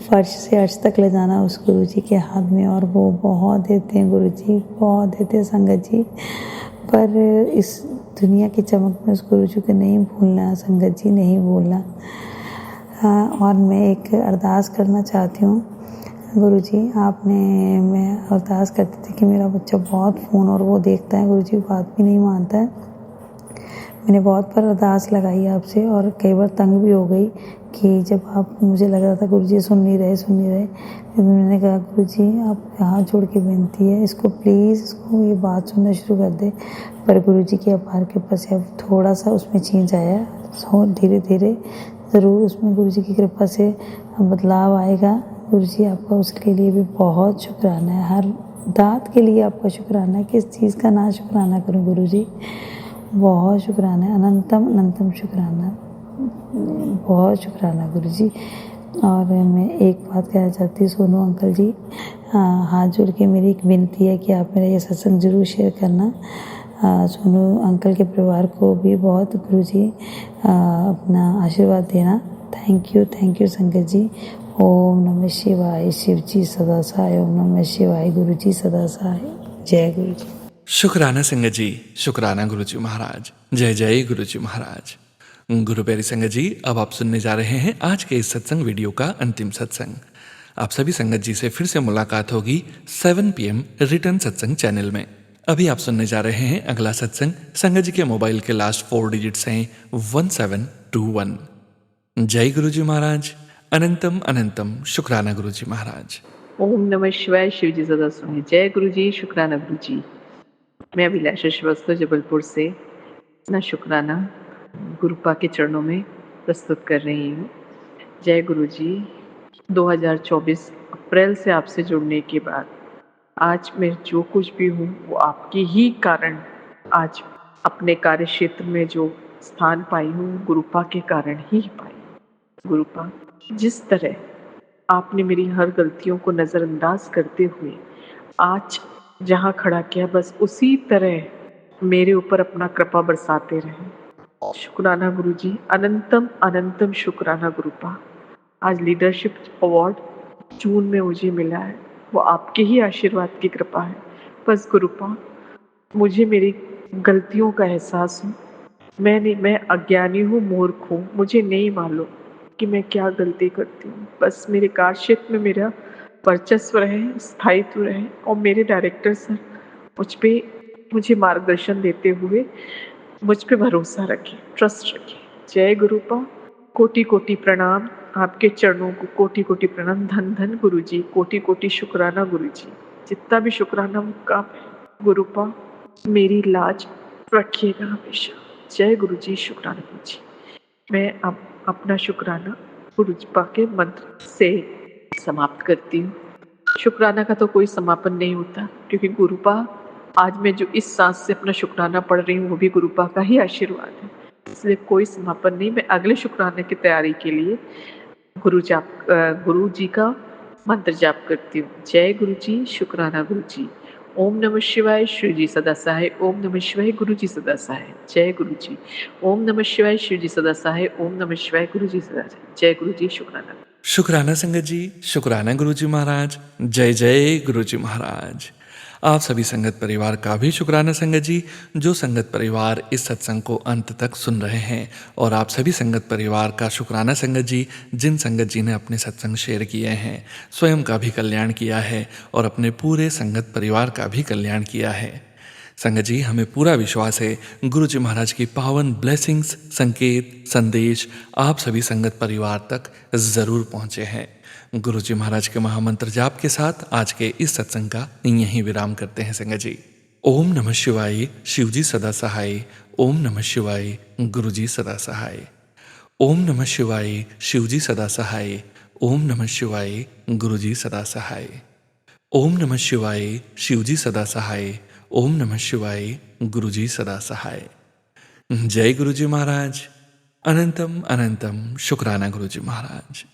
फर्श से अर्श तक ले जाना उस गुरुजी के हाथ में। और वो बहुत देते हैं गुरुजी, बहुत देते हैं संगत जी। पर इस दुनिया की चमक में उस गुरुजी को नहीं भूलना संगत जी, नहीं भूलना। और मैं एक अरदास करना चाहती हूँ गुरुजी। मैं अरदास करती थी कि मेरा बच्चा बहुत फ़ोन और वो देखता है गुरुजी, बात भी नहीं मानता है। मैंने बहुत बार अरदास लगाई आपसे और कई बार तंग भी हो गई कि जब आप, मुझे लग रहा था गुरुजी सुन नहीं रहे। फिर मैंने कहा गुरुजी, आप हाथ जोड़ के विनती है, इसको प्लीज़, इसको ये बात सुनना शुरू कर दे। पर गुरुजी की अपार कृपा से अब थोड़ा सा उसमें चेंज आया। धीरे धीरे ज़रूर उसमें गुरुजी की कृपा से बदलाव आएगा। गुरुजी, आपका उसके लिए भी बहुत शुक्राना है। हर दात के लिए आपका शुक्राना है। किस चीज़ का ना शुक्राना करूं गुरुजी, बहुत शुक्राना है, अनंतम शुक्राना, बहुत शुक्राना गुरुजी। और मैं एक बात कहना चाहती हूँ सोनू अंकल जी, हाथ जोड़ के मेरी एक विनती है कि आप मेरा ये सत्संग ज़रूर शेयर करना। सोनू अंकल के परिवार को भी बहुत गुरुजी अपना आशीर्वाद देना। थैंक यू संगत जी। ओम नमः शिवाय, शिव जी सदा सहाय। ओम नमः शिवाय, गुरु जी सदा सहाय। जय गुरु जी। शुक्राना संगत जी, शुक्राना गुरुजी महाराज। जय जय गुरुजी महाराज। गुरु प्यारी संगत जी, अब आप सुनने जा रहे हैं आज के इस सत्संग वीडियो का अंतिम सत्संग। आप सभी संगत जी से फिर से मुलाकात होगी 7 PM रिटर्न सत्संग चैनल में। अभी आप सुनने जा रहे हैं अगला सत्संग। संगत जी के मोबाइल के लास्ट 4 डिजिट्स हैं 1721। जय गुरु जी महाराज। अनंतम अनंतम शुक्राना गुरु जी महाराज। ओम नमः शिवाय। शिव जी सदा सुनिए। जय गुरु जी। शुक्राना गुरु जी। मैं अभिलाषा श्रीवास्तव जबलपुर से अपना शुक्राना गुरुपा के चरणों में प्रस्तुत कर रही हूँ। जय गुरु जी। 2024 अप्रैल से आपसे जुड़ने के बाद आज मैं जो कुछ भी हूँ वो आपके ही कारण आज अपने कार्य क्षेत्र में जो स्थान पाई हूँ गुरुपा के कारण ही पाई। गुरुपा जिस तरह आपने मेरी हर गलतियों को नज़रअंदाज करते हुए आज जहाँ खड़ा किया बस उसी तरह मेरे ऊपर अपना कृपा बरसाते रहे। शुक्राना गुरु जी। अनंतम अनंतम शुक्राना गुरुपा। आज लीडरशिप अवार्ड जून में मुझे मिला है, वो आपके ही आशीर्वाद की कृपा है। बस गुरुपा मुझे मेरी गलतियों का एहसास हो। मैं अज्ञानी हूँ, मूर्ख हूँ, मुझे नहीं मालूम कि मैं क्या गलती करती हूँ। बस मेरे कार्य क्षेत्र में मेरा वर्चस्व रहे, स्थायित्व रहे और मेरे डायरेक्टर सर मुझे मार्गदर्शन देते हुए मुझ पे भरोसा रखें, ट्रस्ट रखें। जय गुरुपा। कोटि कोटि प्रणाम। आपके चरणों को कोटि कोटि प्रणाम। धन धन गुरु जी। कोटि कोटि शुक्राना गुरु जी। जितना भी शुक्राना मुक्का गुरुपा मेरी लाज रखिएगा हमेशा। जय गुरु जी। शुक्राना गुरु जी। मैं अब अपना शुक्राना गुरुपा के मंत्र से समाप्त करती हूँ। शुक्राना का तो कोई समापन नहीं होता क्योंकि गुरुपा आज मैं जो इस सांस से अपना शुक्राना पढ़ रही हूँ वो भी गुरुपा का ही आशीर्वाद है, इसलिए कोई समापन नहीं। मैं अगले शुक्राने की तैयारी के लिए गुरु जी का मंत्र जाप करती हूँ। जय गुरु जी। शुक्राना गुरु जी। ओम नमः शिवाय। शिव जी सदा सहाय। ओम नमः शिवाय। गुरु जी सदा सहाय। जय गुरु जी। ओम नमः शिवाय। शिव जी सदा सहाय। ओम नमः शिवाय। गुरु जी सदा सहाय। जय गुरु जी। शुक्राना। शुक्राना संगत जी। शुक्राना गुरु जी महाराज। जय जय गुरु जी महाराज। आप सभी संगत परिवार का भी शुक्राना संगत जी, जो संगत परिवार इस सत्संग को अंत तक सुन रहे हैं। और आप सभी संगत परिवार का शुक्राना संगत जी, जिन संगत जी ने अपने सत्संग शेयर किए हैं, स्वयं का भी कल्याण किया है और अपने पूरे संगत परिवार का भी कल्याण किया है। संगत जी, हमें पूरा विश्वास है गुरु जी महाराज की पावन ब्लेसिंग्स, संकेत, संदेश आप सभी संगत परिवार तक जरूर पहुँचे हैं। गुरु जी महाराज के महामंत्र जाप के साथ आज के इस सत्संग का यहीं विराम करते हैं संगत जी। ओम नमः शिवाय। शिव जी सदा सहाय। ओम नमः शिवाय। गुरु जी सदा सहाय। ओम नमः शिवाय। शिव जी सदा सहाय। ओम नमः शिवाय। गुरु जी सदा सहाय। ओम नमः शिवाय। शिव जी सदा सहाय। ओम नमः शिवाय। गुरु जी सदा सहाय। जय गुरु जी महाराज। अनंतम अनंतम शुक्राना गुरु जी महाराज।